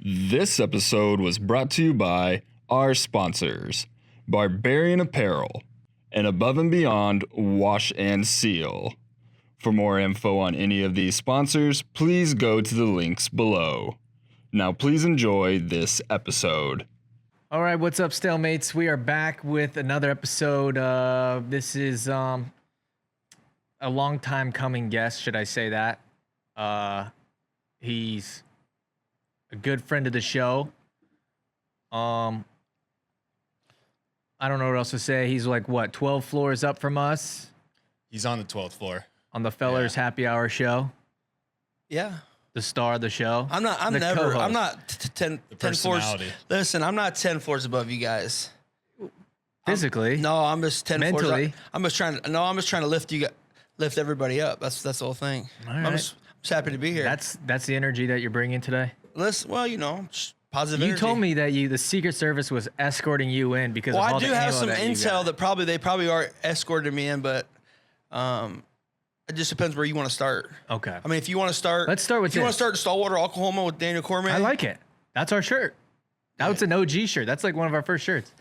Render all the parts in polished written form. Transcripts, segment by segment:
This episode was brought to you by our sponsors, Barbarian Apparel, and Above and Beyond Wash and Seal. For more info on any of these sponsors, please go to the links below. Now please enjoy this episode. All right, what's up, Stalemates? We are back with another episode. This is a long time coming guest, should I say that? He's a good friend of the show. I don't know what else to say. He's like, what, 12 floors up from us? He's on the 12th floor. On the Fellers Happy Hour show. Yeah. The star of the show. I'm not 10 floors. Listen, I'm not 10 floors above you guys. Physically. No, I'm just 10 Mentally. floors. I'm just trying to lift everybody up. That's the whole thing. All right. I'm just happy to be here. That's the energy that you're bringing today. Listen, well, just positive You energy. told me that the Secret Service was escorting you in because of all I do the have ammo some that you intel got. that they probably are escorting me in, but it just depends where you want to start. Okay. I mean, if you want to start, Let's start with if you want this. to start in Stillwater, Oklahoma with Daniel Cormier. I like it. That's our shirt. That's an OG shirt. That's like one of our first shirts.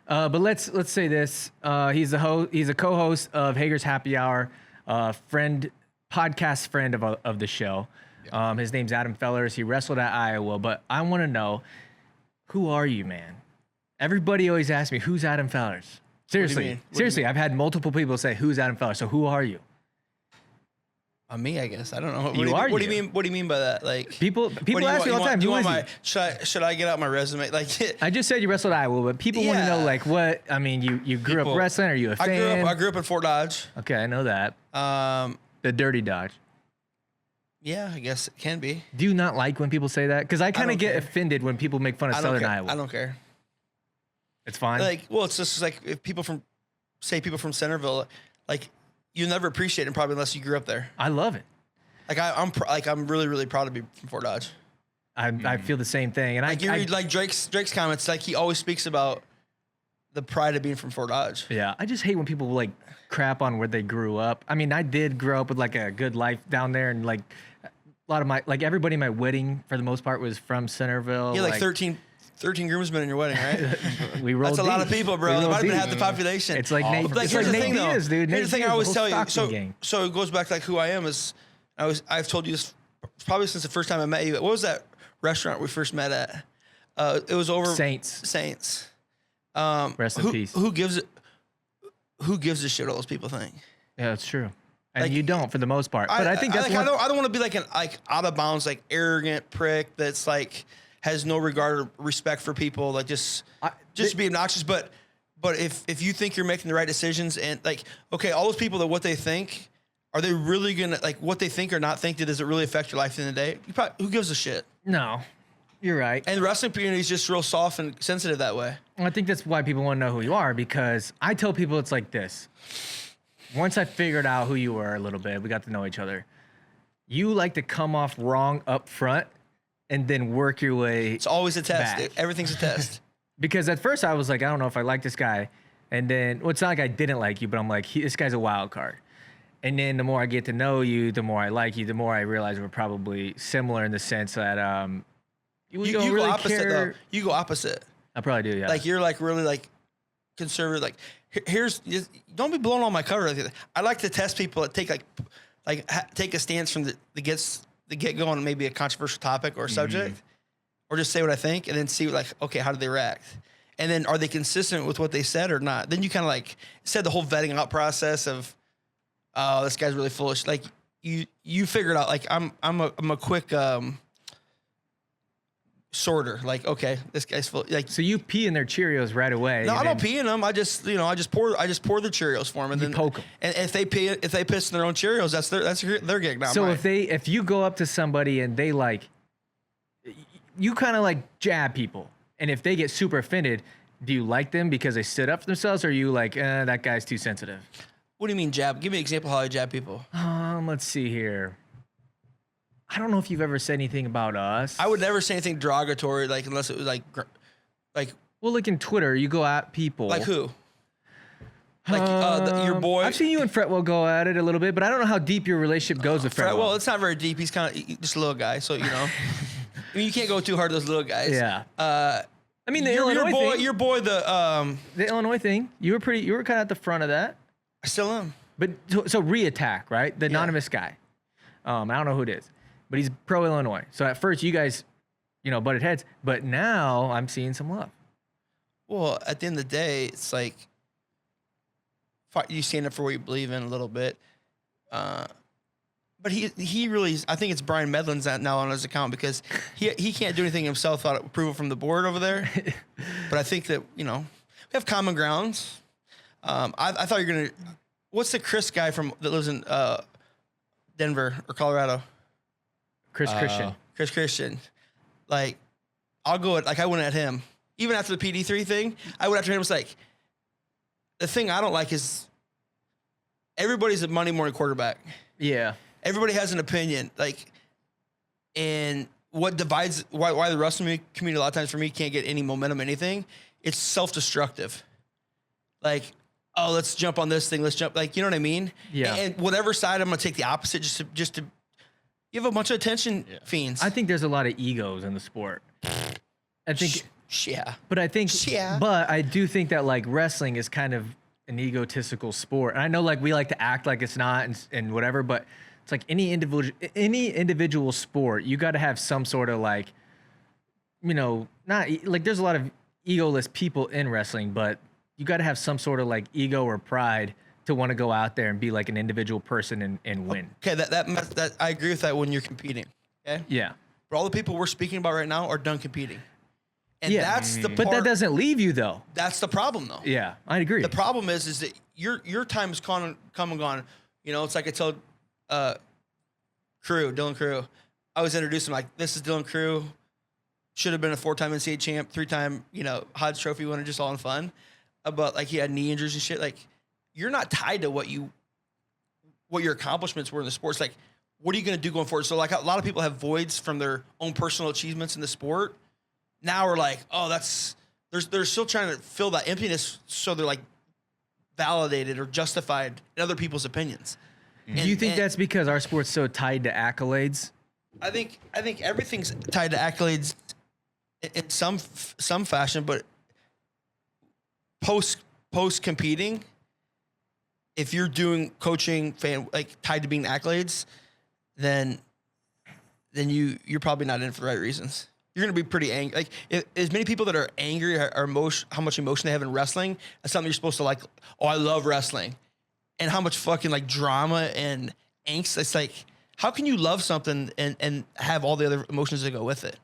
But let's say this. He's a co-host of Hager's Happy Hour, podcast friend of the show. His name's Adam Fellers. He wrestled at Iowa, but I want to know, who are you, man? Everybody always asks me, who's Adam Fellers? Seriously, I've had multiple people say, who's Adam Fellers? So who are you? Me, I guess. I don't know. What do you mean? What do you mean by that? Like people ask me all the time. Do you who want is he? should I get out my resume? Like I just said you wrestled at Iowa, but people want to know like what. I mean, you grew up wrestling. Are you a fan? I grew up in Fort Dodge. Okay, I know that. The Dirty Dodge. Yeah, I guess it can be. Do you not like when people say that? Because I kind of get offended when people make fun of Southern Iowa. I don't care. It's fine. It's just like if people from Centerville, like you never appreciate them probably unless you grew up there. I love it. I'm really, really proud to be from Fort Dodge. I feel the same thing, and you read like Drake's comments. Like he always speaks about the pride of being from Fort Dodge. Yeah, I just hate when people like crap on where they grew up. I mean, I did grow up with like a good life down there, and like a lot of everybody in my wedding for the most part was from Centerville. You had like 13 groomsmen in your wedding, right? We rolled. That's a lot of people, bro. It might have been half the population. It's like Nate. Like, It's here's like the Nate thing, though. Diaz, dude. Here's the thing I always tell you. So it goes back to like who I am is. I've told you this probably since the first time I met you. What was that restaurant we first met at? It was over Saints. Rest in peace. Who gives a shit what those people think? Yeah, that's true. And you don't for the most part. But I think that's I don't want to be like an out of bounds, like arrogant prick that's like has no regard or respect for people, like just be obnoxious. But if you think you're making the right decisions and like, okay, all those people that what they think, are they really gonna like what they think or not think? Does it really affect your life in the day? Who gives a shit? No, you're right. And the wrestling community is just real soft and sensitive that way. I think that's why people want to know who you are, because I tell people it's like this. Once I figured out who you were a little bit, we got to know each other. You like to come off wrong up front and then work your way. It's always a test. back. Everything's a test. Because at first I was like, I don't know if I like this guy. And then, well, it's not like I didn't like you, but I'm like, this guy's a wild card. And then the more I get to know you, the more I like you, the more I realize we're probably similar in the sense that you don't go really opposite care. though. You go opposite. I probably do, yeah. Like you're like really like conservative. Like don't be blowing on my cover. I like to test people that take take a stance from the get go on maybe a controversial topic or subject, or just say what I think and then see like, okay, how do they react? And then are they consistent with what they said or not? Then you kind of like said the whole vetting out process of, oh, this guy's really foolish. Like you figured out like I'm a quick sorter. Like, okay, this guy's full. Like, so you pee in their Cheerios right away. No, I don't pee in them. I just pour the Cheerios for them and then poke them. And if they piss in their own Cheerios, that's their gig, not so mine. if you go up to somebody and they like, you kind of like jab people, and if they get super offended, do you like them because they stood up for themselves, or are you like, that guy's too sensitive? What do you mean jab? Give me an example how I jab people. Let's see here. I don't know if you've ever said anything about us. I would never say anything derogatory, like unless it was like. Well, like in Twitter, you go at people. Like who? Like your boy. I've seen you and Fretwell go at it a little bit, but I don't know how deep your relationship goes with Fretwell. Well, it's not very deep. He's kind of just a little guy, so you know. I mean, you can't go too hard to those little guys. Yeah. I mean, the your Illinois boy, thing. your boy, the Illinois thing. You were kind of at the front of that. I still am. But so re-attack, right? The anonymous guy. I don't know who it is, but he's pro Illinois. So at first you guys, butted heads, but now I'm seeing some love. Well, at the end of the day, it's like you stand up for what you believe in a little bit. But he really, I think it's Brian Medlin's now on his account because he can't do anything himself without approval from the board over there. But I think that, we have common grounds. I thought you were going to, what's the Chris guy that lives in Denver or Colorado? Chris Christian. Chris Christian. Like, I'll go I went at him. Even after the PD3 thing, I went after him. It was like, the thing I don't like is everybody's a Monday morning quarterback. Yeah. Everybody has an opinion. And what divides, why the wrestling community a lot of times for me can't get any momentum, anything, it's self-destructive. Like, oh, let's jump on this thing. Let's jump. Like, you know what I mean? Yeah. And whatever side, I'm going to take the opposite just to give a bunch of attention fiends. I think there's a lot of egos in the sport. I think, yeah. but I think, Yeah. but I do think that wrestling is kind of an egotistical sport. And I know we like to act like it's not and whatever, but it's like any individual sport, you got to have some sort of not there's a lot of egoless people in wrestling, but you got to have some sort of ego or pride to want to go out there and be an individual person and win. Okay, that I agree with that when you're competing. Okay. Yeah. But all the people we're speaking about right now are done competing. And Yeah. that's the part. But that doesn't leave you though. That's the problem though. Yeah, I agree. The problem is that your time is come and gone. It's like I told Dylan Crew. I was introducing him this is Dylan Crew. Should have been a 4-time NCAA champ, 3-time, Hodge Trophy winner, just all in fun. But he had knee injuries and shit. You're not tied to what your accomplishments were in the sports. What are you going to do going forward? So a lot of people have voids from their own personal achievements in the sport. Now we're they're still trying to fill that emptiness. So they're validated or justified in other people's opinions. Do you think that's because our sport's so tied to accolades? I think everything's tied to accolades in some fashion, but post competing, if you're doing coaching tied to being accolades, then you're probably not in it for the right reasons. You're going to be pretty angry. As many people that are angry how much emotion they have in wrestling, that's something you're supposed to oh, I love wrestling. And how much fucking drama and angst. It's how can you love something and have all the other emotions that go with it?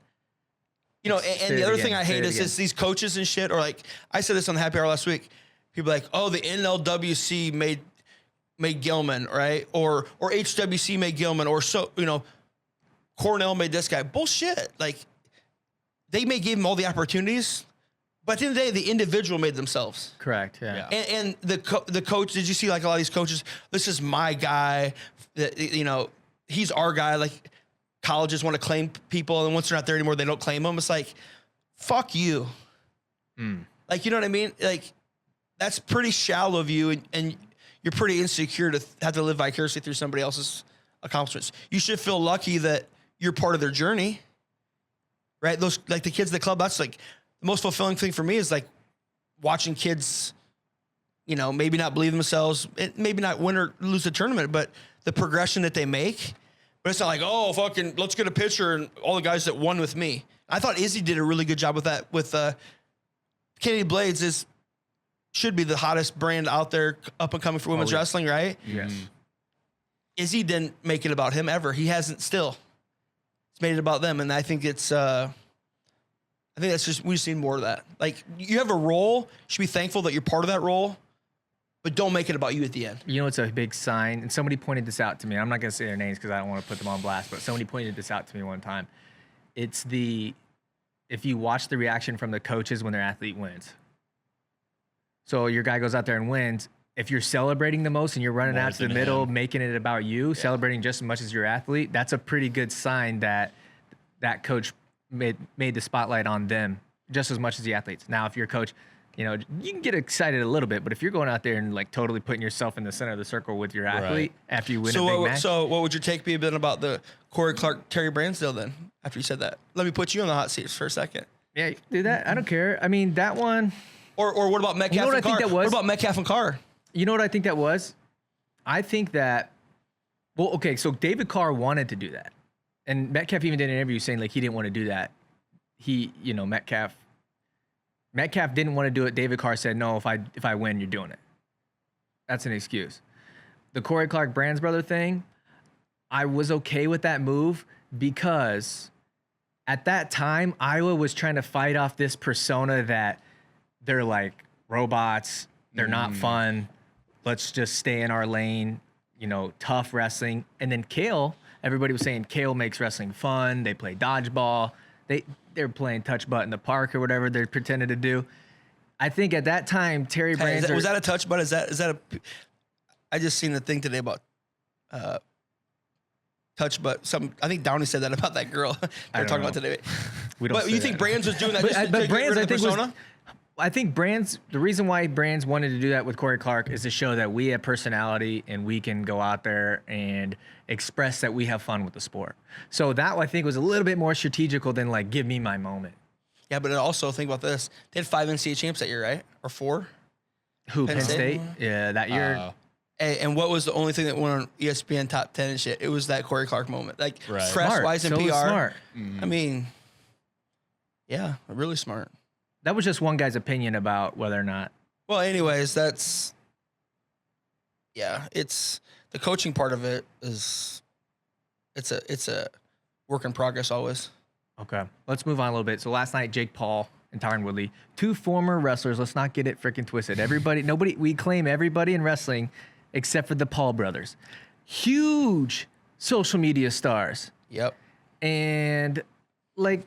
And the other thing I hate is these coaches and shit, or I said this on the Happy Hour last week. People oh, the NLWC made Gilman, right? Or HWC made Gilman, or Cornell made this guy. Bullshit. They may give him all the opportunities, but at the end of the day, the individual made themselves. Correct. Yeah. And the coach, did you see a lot of these coaches? This is my guy. He's our guy. Colleges want to claim people, and once they're not there anymore, they don't claim them. It's fuck you. You know what I mean? That's pretty shallow of you, and you're pretty insecure to have to live vicariously through somebody else's accomplishments. You should feel lucky that you're part of their journey, right? Those the kids at the club. That's the most fulfilling thing for me is watching kids, maybe not believe in themselves, maybe not win or lose the tournament, but the progression that they make. But it's not oh, fucking, let's get a picture and all the guys that won with me. I thought Izzy did a really good job with that. With Kennedy Blades should be the hottest brand out there up and coming for women's wrestling, right? Yes. Izzy didn't make it about him ever. He hasn't still. It's made it about them, and I think it's. I think that's we just need more of that. You have a role, you should be thankful that you're part of that role, but don't make it about you at the end. It's a big sign, and somebody pointed this out to me. I'm not going to say their names because I don't want to put them on blast, but somebody pointed this out to me one time. It's if you watch the reaction from the coaches when their athlete wins. So your guy goes out there and wins. If you're celebrating the most and you're running out to the middle, making it about you, celebrating just as much as your athlete, that's a pretty good sign that coach made the spotlight on them just as much as the athletes. Now, if your coach You know, you can get excited a little bit, but if you're going out there and like totally putting yourself in the center of the circle with your athlete after you win a big match. So what would your take be then about the Corey Clark, Terry Bransdale then, after you said that? Let me put you on the hot seat for a second. Yeah, do that. I don't care. I mean, that one. Or what about Metcalf and Carr? What about Metcalf and Carr? You know what I think that was? I think that, well, okay, so David Carr wanted to do that. And Metcalf even did an interview saying like he didn't want to do that. Metcalf didn't want to do it. David Carr said, no, if I win, you're doing it. That's an excuse. The Corey Clark Brands brother thing, I was okay with that move because at that time, Iowa was trying to fight off this persona that they're like robots, they're not fun, let's just stay in our lane, you know, tough wrestling. And then Kale, everybody was saying Kale makes wrestling fun, they play dodgeball, they're playing touch butt in the park or whatever they're pretending to do. I think at that time, Terry Brands... was that a touch butt? Is that a... I just seen the thing today about touch butt. I think Downey said that about that girl they're talking about today. But you think Brands was doing that just to get rid of the persona? I think Brands, the reason why Brands wanted to do that with Corey Clark is to show that we have personality and we can go out there and express that we have fun with the sport. So that I think was a little bit more strategical than like, give me my moment. Yeah, but also think about this. They had 5 NCAA champs that year, right? Or 4? Who, Penn State? Yeah, that year. And what was the only thing that went on ESPN top 10 and shit? It was that Corey Clark moment. Like press-wise and PR. Smart. I mean, yeah, really smart. That was just one guy's opinion about whether or not. Well, anyways, it's the coaching part of it is, it's a work in progress always. Okay, let's move on a little bit. So last night, Jake Paul and Tyron Woodley, 2 former wrestlers. Let's not get it freaking twisted. We claim everybody in wrestling except for the Paul brothers. Huge social media stars. Yep. And like,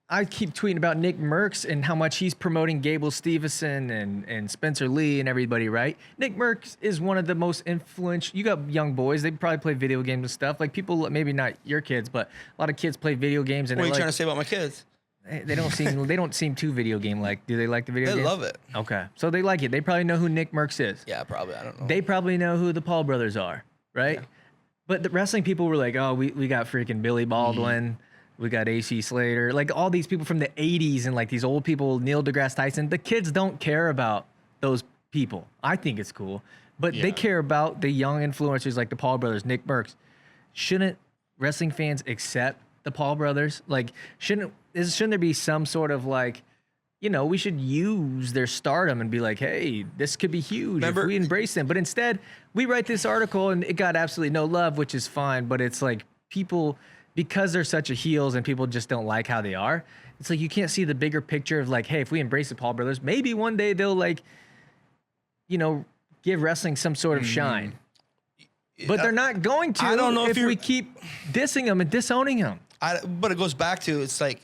I keep tweeting about Nick Merckx and how much he's promoting Gable Stevenson and Spencer Lee and everybody, right? Nick Merckx is one of the most influential. You got young boys; they probably play video games and stuff. Like people, maybe not your kids, but a lot of kids play video games. And what are you trying to say about my kids? They don't seem too video game like. Do they like the video games? They love it. Okay, so they like it. They probably know who Nick Merckx is. Yeah, probably. I don't know. They probably know who the Paul brothers are, right? Yeah. But the wrestling people were like, oh, we got freaking Billy Baldwin. We got AC Slater, like all these people from the 80s and like these old people, Neil deGrasse Tyson. The kids don't care about those people. I think it's cool, but they care about the young influencers like the Paul brothers, Nick Merckx. Shouldn't wrestling fans accept the Paul brothers? Like, shouldn't there be some sort of like, you know, we should use their stardom and be like, hey, this could be huge if we embrace them. But instead, we write this article and it got absolutely no love, which is fine. But it's like people... because they're such a heels and people just don't like how they are, it's like you can't see the bigger picture of like, hey, if we embrace the Paul brothers, maybe one day they'll like, you know, give wrestling some sort of shine. But they're not going to. I don't know if we keep dissing them and disowning them. But it goes back to, it's like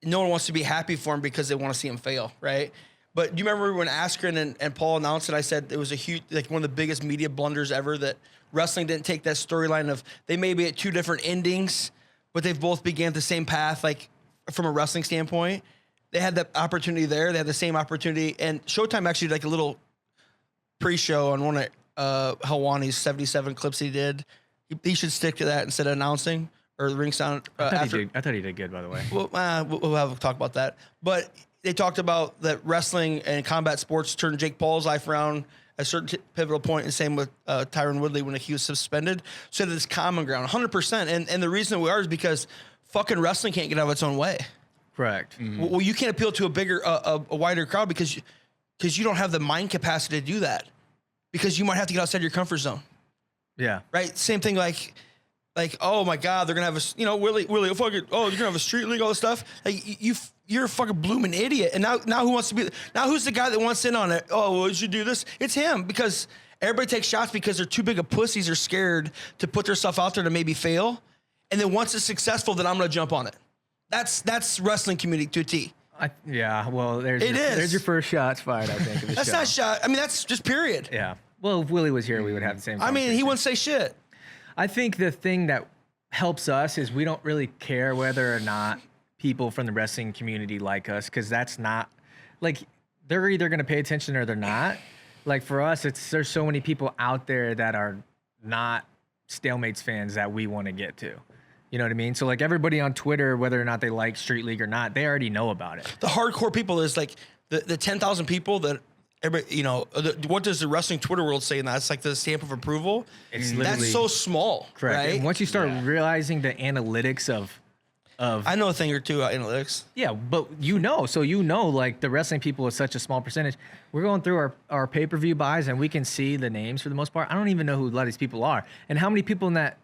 no one wants to be happy for him because they want to see him fail, right? But do you remember when Askren and Paul announced it? I said it was a huge, like one of the biggest media blunders ever, that wrestling didn't take that storyline of they may be at 2 different endings, but they've both began the same path. Like from a wrestling standpoint, they had the opportunity there. They had the same opportunity, and Showtime actually did like a little pre-show on one of Helwani's 77 clips he did. He should stick to that instead of announcing or the ring sound. I thought he did good, by the way. Well, we'll have a talk about that, but. They talked about that wrestling and combat sports turned Jake Paul's life around at a certain pivotal point, and same with Tyron Woodley when he was suspended. So there's common ground, 100%. And the reason we are is because fucking wrestling can't get out of its own way. Correct. Mm-hmm. Well, you can't appeal to a bigger, a wider crowd because you don't have the mind capacity to do that, because you might have to get outside your comfort zone. Yeah. Right. Same thing like, oh my God, they're gonna have a, Willie, fucking, oh, you're gonna have a street league, all this stuff. Like you're a fucking blooming idiot. And now who wants to be? Now who's the guy that wants in on it? Oh, well, you should do this. It's him, because everybody takes shots because they're too big of pussies or scared to put their stuff out there to maybe fail. And then once it's successful, then I'm gonna jump on it. That's wrestling community to a T. Yeah. Well, there's your first shots fired, I think. That's not shot. I mean, that's just period. Yeah. Well, if Willie was here, we would have the same. I mean, he wouldn't say shit. I think the thing that helps us is we don't really care whether or not people from the wrestling community like us, because that's not like they're either going to pay attention or they're not. Like for us, there's so many people out there that are not Stalemates fans that we want to get to. You know what I mean? So like everybody on Twitter, whether or not they like Street League or not, they already know about it. The hardcore people is like the 10,000 people that everybody, what does the wrestling Twitter world say in that? It's like the stamp of approval. It's literally that's so small, correct. right? And once you start realizing the analytics of I know a thing or two about analytics. yeah, but like the wrestling people is such a small percentage. We're going through our pay-per-view buys and we can see the names for the most part. I don't even know who a lot of these people are. And how many people in that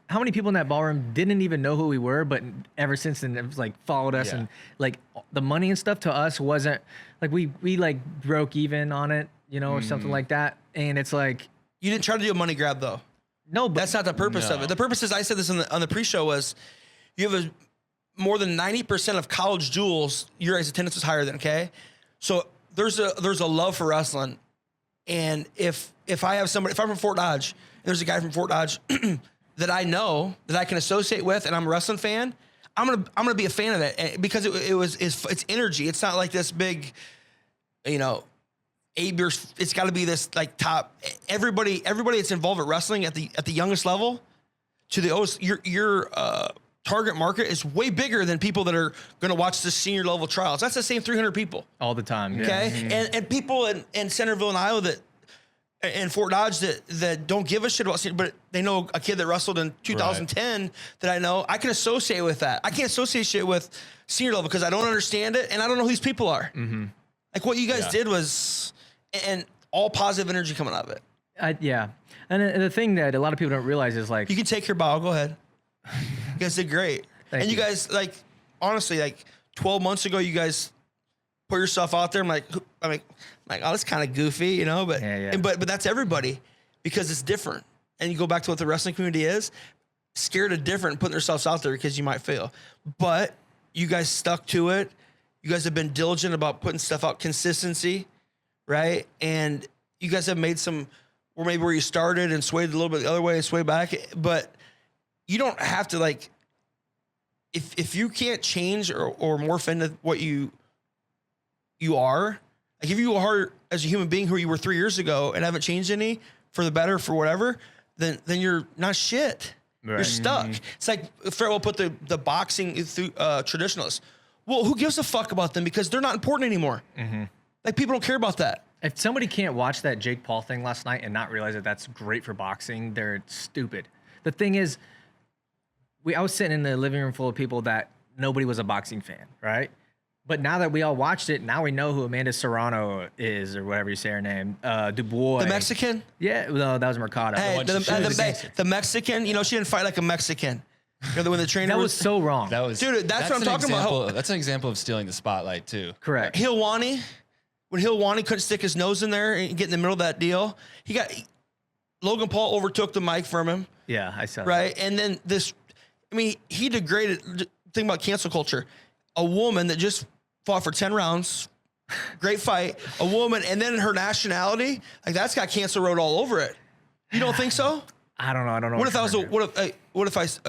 ballroom didn't even know who we were, but ever since then it was like followed us and like the money and stuff to us wasn't like we like broke even on it, or something like that. And it's like You didn't try to do a money grab though. no, but That's not the purpose of it. The purpose is, I said this on the pre-show, was you have more than 90% of college duels, your guys' attendance is higher than, okay? So there's a love for wrestling. And if I have somebody, if I'm from Fort Dodge, and there's a guy from Fort Dodge that I know, that I can associate with, and I'm a wrestling fan, I'm gonna be a fan of it because it's energy. It's not like this big, it's got to be this like top. Everybody that's involved at wrestling at the youngest level to the oldest, your target market is way bigger than people that are going to watch the senior level trials. That's the same 300 people. all the time. Okay. Yeah. And people in Centerville and Iowa and Fort Dodge that don't give a shit about senior, but they know a kid that wrestled in 2010 that I know, I can associate with that. I can't associate shit with senior level because I don't understand it and I don't know who these people are. Mm-hmm. Like what you guys did was, and all positive energy coming out of it. And the thing that a lot of people don't realize is like You can take your bow. Go ahead. You guys did great. Thank you you. guys, like, honestly, like 12 months ago, you guys put yourself out there. I'm like, oh, that's kind of goofy, but, Yeah. but that's everybody because it's different. And you go back to what the wrestling community is, scared of different, putting themselves out there because you might fail. But you guys stuck to it. You guys have been diligent about putting stuff out, consistency, right? And you guys have made or maybe where you started and swayed a little bit the other way and sway back. But you don't have to, like, if you can't change or morph into what you are, like if you are as a human being who you were 3 years ago and haven't changed any for the better, for whatever, then you're not shit. Right. You're stuck. It's like Farrell put the boxing traditionalists. Well, who gives a fuck about them because they're not important anymore. Like people don't care about that. if somebody can't watch that Jake Paul thing last night and not realize that that's great for boxing, they're stupid. The thing is, I was sitting in the living room full of people that nobody was a boxing fan, right? But now that we all watched it, now we know who Amanda Serrano is, or whatever you say her name. Dubois. The Mexican? Yeah, no, that was Mercado. Hey, the Mexican, you know, she didn't fight like a Mexican. You know, when the trainer That was so wrong. That was, Dude, that's what I'm talking about. That's an example of stealing the spotlight too. Correct. Hilwani, when Hilwani couldn't stick his nose in there and get in the middle of that deal, Logan Paul overtook the mic from him. Yeah, I saw Right. And then he degraded, think about cancel culture. A woman that just fought for 10 rounds, great fight, a woman, and then her nationality, like that's got cancel road all over it. You don't think so? I don't know. What if I was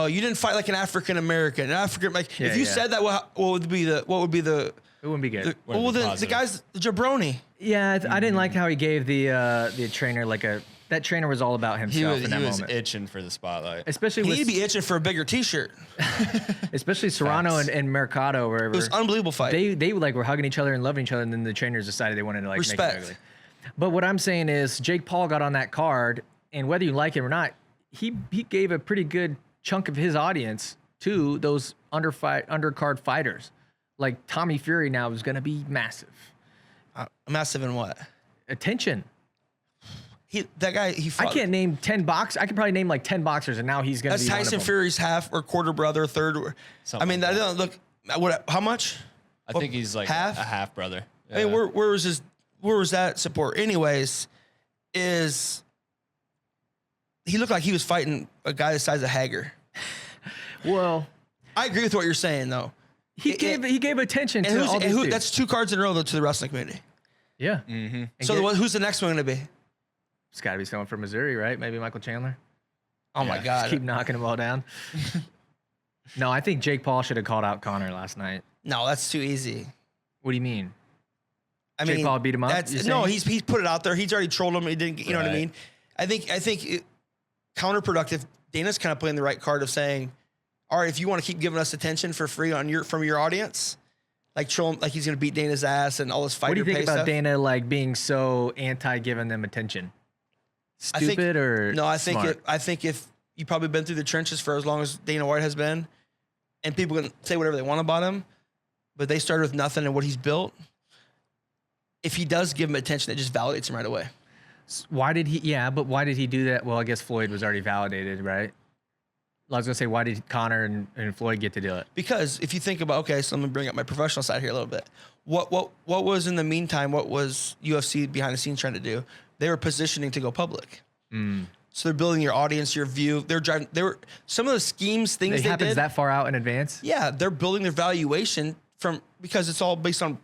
you didn't fight like an African American, like Yeah, if you yeah. said that, what would be the It wouldn't be good. the guy's the jabroni. Yeah, I didn't like how he gave the trainer that trainer was all about He himself was, in that he was moment. itching for the spotlight. Especially He with need to be itching for a bigger T-shirt. especially Serrano and Mercado, wherever. It was an unbelievable fight. They like were hugging each other and loving each other, and then the trainers decided they wanted to like make Respect. it ugly. But what I'm saying is, Jake Paul got on that card, and whether you like him or not, he gave a pretty good chunk of his audience to those undercard fighters. Like Tommy Fury now is going to be massive. Massive in what? Attention. He I fought. can't name 10 boxers. I could probably name like 10 boxers, and now he's going to That's be Tyson one of them. Fury's half or quarter brother, third. Something that like doesn't look. How much? I think he's like half? a half brother. I mean, where was that support? Anyways, he looked like he was fighting a guy the size of Hager. Well, I agree with what you're saying, though. he gave attention to all these dudes. That's 2 cards in a row though, to the wrestling community. Yeah. Mm-hmm. So Who's the next one going to be? it's got to be someone from Missouri, right? Maybe Michael Chandler. Oh my Yeah. God! Just keep knocking them all down. No, I think Jake Paul should have called out Connor last night. No, that's too easy. What do you mean? I Jake mean, Paul beat him up, That's, you're no, saying? he's put it out there. He's already trolled him. He didn't. You know what I Right. mean? I think counterproductive. Dana's kind of playing the right card of saying, all right, if you want to keep giving us attention for free from your audience, like troll him, like he's going to beat Dana's ass and all this fighter What do you think pay about stuff. Dana like being so anti giving them attention? I think- Stupid or No, I think smart? I think if you've probably been through the trenches for as long as Dana White has been, and people can say whatever they want about him, but they started with nothing and what he's built. If he does give him attention, it just validates him right away. Why did he? Yeah, but why did he do that? Well, I guess Floyd was already validated, right? I was gonna say, why did Connor and Floyd get to do it? Because if you think about, okay, so let me bring up my professional side here a little bit. What was in the meantime? What was UFC behind the scenes trying to do? They were positioning to go public. So they're building your audience, your view. They're driving. They were some of the schemes, things It they happens did. that far out in advance. Yeah, they're building their valuation because it's all based on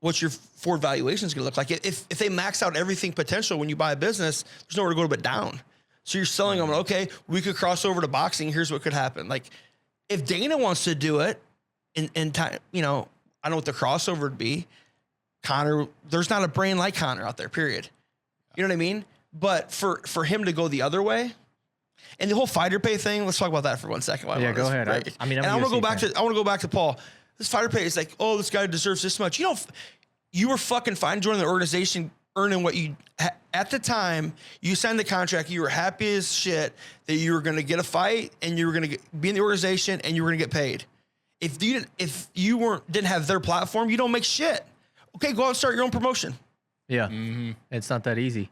what your forward valuation is going to look like. If they max out everything potential when you buy a business, there's nowhere to go but down. So you're selling them, okay, we could cross over to boxing. Here's what could happen. Like if Dana wants to do it in time, I don't know what the crossover would be. Connor, there's not a brain like Connor out there, period. You know what I mean? But for him to go the other way, and the whole fighter pay thing, let's talk about that for 1 second. Yeah, go ahead. I mean, I'm and I a want to go UFC back fan. to go back to Paul. This fighter pay is like, oh, this guy deserves this much. You were fucking fine joining the organization, earning what you at the time you signed the contract. You were happy as shit that you were going to get a fight and you were going to be in the organization and you were going to get paid. If you didn't have their platform, you don't make shit. Okay, go out and start your own promotion. Yeah, it's not that easy.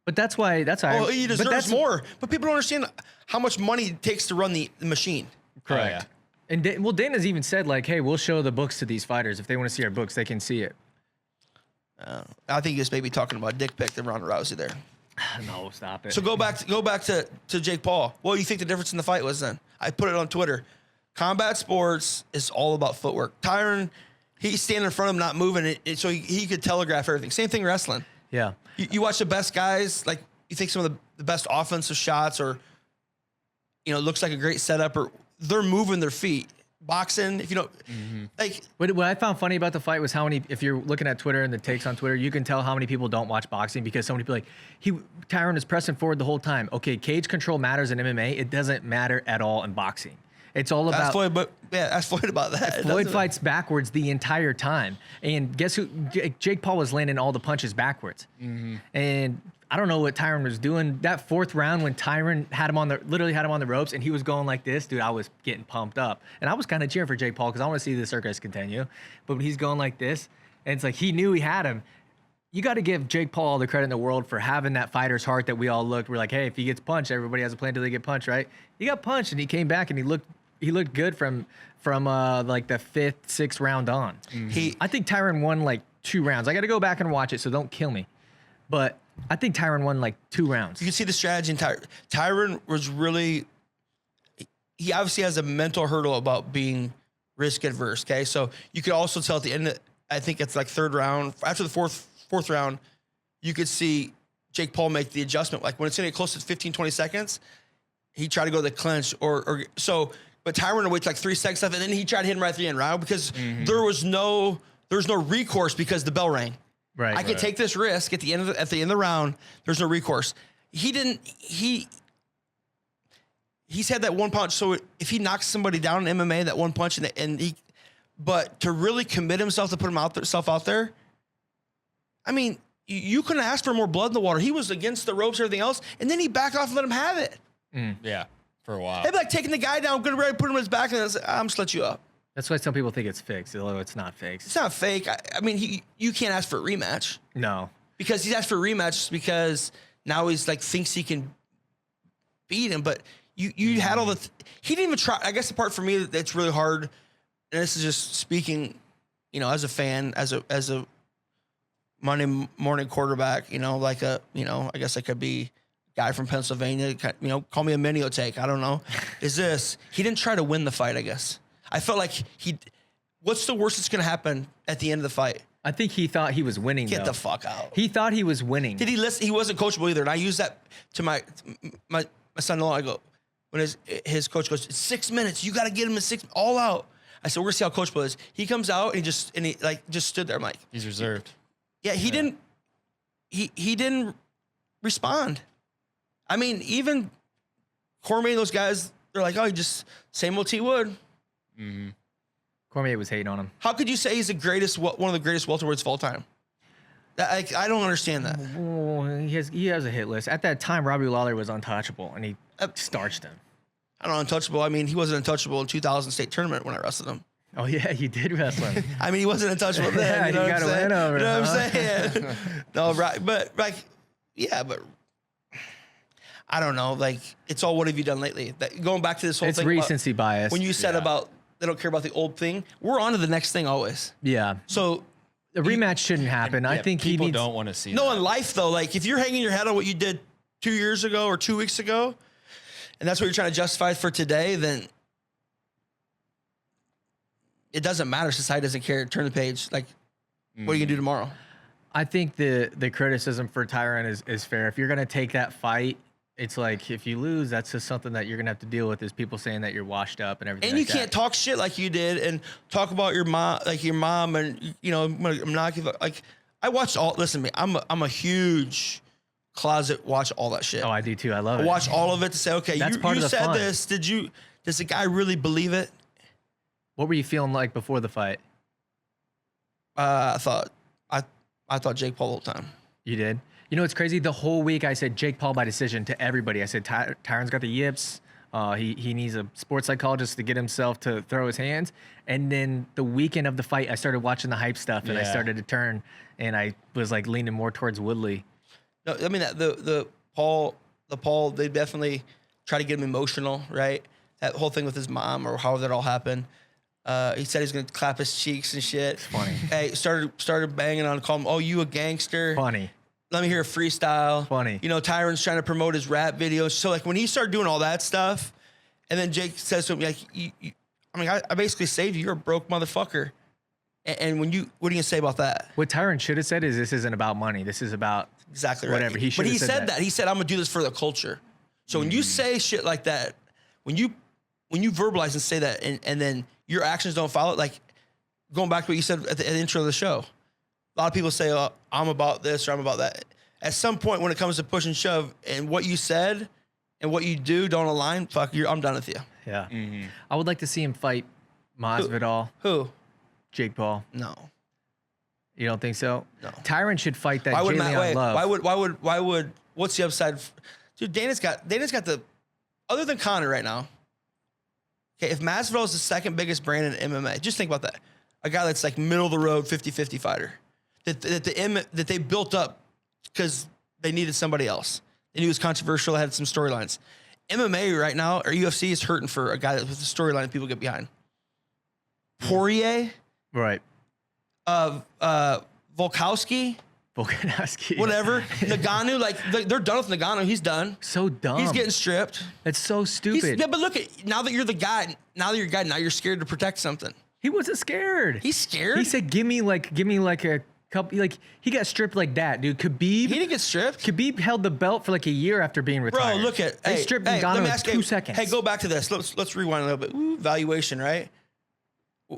But that's why. Oh, he deserves more. But people don't understand how much money it takes to run the machine. Correct. And Dana's even said like, "Hey, we'll show the books to these fighters if they want to see our books, they can see it." I think he's maybe talking about dick pic to Ronda Rousey there. No, stop it. So go back to Jake Paul. What do you think the difference in the fight was then? I put it on Twitter. Combat sports is all about footwork. Tyron, he's standing in front of him, not moving, so he could telegraph everything. Same thing wrestling. Yeah. You watch the best guys, like you think some of the best offensive shots, or it looks like a great setup, or they're moving their feet. Boxing, if you don't like. What I found funny about the fight was how many, if you're looking at Twitter and the takes on Twitter, you can tell how many people don't watch boxing because so many people Tyron is pressing forward the whole time. Okay, cage control matters in MMA. It doesn't matter at all in boxing. It's all about. Ask Floyd about that. Floyd fights backwards the entire time, and guess who? Jake Paul was landing all the punches backwards, and I don't know what Tyron was doing. That fourth round when Tyron literally had him on the ropes, and he was going like this, dude. I was getting pumped up, and I was kind of cheering for Jake Paul because I want to see the circus continue. But when he's going like this, and it's like he knew he had him. You got to give Jake Paul all the credit in the world for having that fighter's heart that we all looked. We're like, hey, if he gets punched, everybody has a plan till they get punched, right? He got punched, and he came back, and he looked good from like the 5th, 6th round on. I think Tyron won like 2 rounds. I got to go back and watch it, so don't kill me. But I think Tyron won like 2 rounds. You can see the strategy in Tyron. Tyron was really. He obviously has a mental hurdle about being risk adverse. Okay, so you could also tell at the end. I think it's like 3rd round. After the fourth round, you could see Jake Paul make the adjustment. Like when it's going to get close to 15, 20 seconds, he tried to go to the clinch or so. But Tyron would wait like 3 seconds left, and then he tried to hit him right at the end, right? Because there was no recourse because the bell rang. Right. I could take this risk at the end of the round. There's no recourse. He didn't. He's had that one punch. So if he knocks somebody down in MMA, that one punch, but to really commit himself to put himself out there. I mean, you couldn't ask for more blood in the water. He was against the ropes, everything else, and then he backed off and let him have it. Yeah, for a while. They'd be like taking the guy down, good ready to put him in his back, and I'm just let you up. That's why some people think it's fixed, although it's not fixed. It's not fake. I mean, you can't ask for a rematch No. because he's asked for a rematch just because now he's like thinks he can beat him. But you had all he didn't even try. I guess the part for me that's really hard, and this is just speaking, as a fan, as a Monday morning quarterback, like I guess I could be a guy from Pennsylvania, call me a minio take. I don't know. He didn't try to win the fight, I guess. I felt like what's the worst that's going to happen at the end of the fight? I think he thought he was winning. Get though. the fuck out. He thought he was winning. Did he listen? He wasn't coachable either. And I use that to my son-in-law. I go, when his coach goes, it's 6 minutes. You got to get him in 6, all out. I said, we're gonna see how coachable is. He comes out and he just stood there. I'm like, He's reserved. yeah, he didn't respond. I mean, even Cormier, those guys, they're like, oh, he just same old T Wood. Mm-hmm. Cormier was hating on him. How could you say he's one of the greatest welterweights of all time? I don't understand that. Oh, he has a hit list. At that time, Robbie Lawler was untouchable, and he starched him. I don't know, untouchable. I mean, he wasn't untouchable in 2000 state tournament when I wrestled him. Oh yeah, you did wrestle him. I mean, he wasn't untouchable then. Yeah, you know you what I'm got a saying? win over You know him, what I'm saying? No, right. But like, yeah, but I don't know. Like, it's all what have you done lately? Going back to this whole It's thing. recency bias. When you said Yeah. about they don't care about the old thing, we're on to the next thing always. Yeah. So The rematch shouldn't happen. I Yeah, think he people needs. don't want to see no, that. in life though, like if you're hanging your head on what you did 2 years ago or 2 weeks ago, and that's what you're trying to justify for today, then it doesn't matter. Society doesn't care. Turn the page. Like, what are you gonna do tomorrow? I think the criticism for Tyron is fair. If you're gonna take that fight, it's like if you lose, that's just something that you're gonna have to deal with. Is people saying that you're washed up and everything. And you like can't that. talk shit like you did and talk about your mom, and I'm not like I watched all. Listen to me. I'm a huge closet watch all that shit. Oh, I do too. I love I it. watch all of it to say, okay, That's part you of the said fun. this. Does the guy really believe it? What were you feeling like before the fight? I thought Jake Paul the whole time. You did. You know, it's crazy. The whole week I said Jake Paul by decision to everybody. I said Tyron's got the yips. He needs a sports psychologist to get himself to throw his hands. And then the weekend of the fight, I started watching the hype stuff, and I Yeah. started to turn, and I was like leaning more towards Woodley. No, I mean the Paul, they definitely try to get him emotional, right? That whole thing with his mom or how that all happened. He said he's gonna clap his cheeks and shit. It's funny. Hey, started banging on, call him, oh, you a gangster. Funny. Let me hear a freestyle. Funny. You know, Tyron's trying to promote his rap videos. So like when he started doing all that stuff, and then Jake says to him, like, I basically saved you. You're a broke motherfucker. And what are you gonna say about that? What Tyron should have said is, this isn't about money. This is about Exactly right. whatever. He should But have he said said that. He said, I'm gonna do this for the culture. So when you say shit like that, when you verbalize and say that, and then your actions don't follow it, like going back to what you said at the intro of the show, a lot of people say, oh, I'm about this or I'm about that. At some point when it comes to push and shove and what you said and what you do don't align, I'm done with you. Yeah. I would like to see him fight Masvidal, Who? Jake Paul. No. You don't think so? No. Tyron should fight that Why would Matt, Jalen wait, Love. why would, what's the upside? Dude, Dana's got the, other than Conor right now, okay, if Masvidal is the second biggest brand in MMA, just think about that. A guy that's like middle of the road 50-50 fighter that they built up because they needed somebody else. They knew he was controversial, had some storylines. MMA right now, or UFC is hurting for a guy with a storyline that people get behind. Poirier, Right. Volkowski, Volkanovski. whatever. Ngannou, like they're done with Ngannou. He's done. So dumb. He's getting stripped. It's so stupid. Yeah, but look at now that you're the guy. Now you're scared to protect something. He wasn't scared. He's scared. He said, give me like a couple. Like he got stripped like that, dude. he didn't get stripped. Khabib held the belt for like a year after being retired. Bro, look at they hey, stripped hey, let Ngannou me in ask 2 you, seconds. Hey, go back to this. Let's rewind a little bit. Ooh, valuation, right?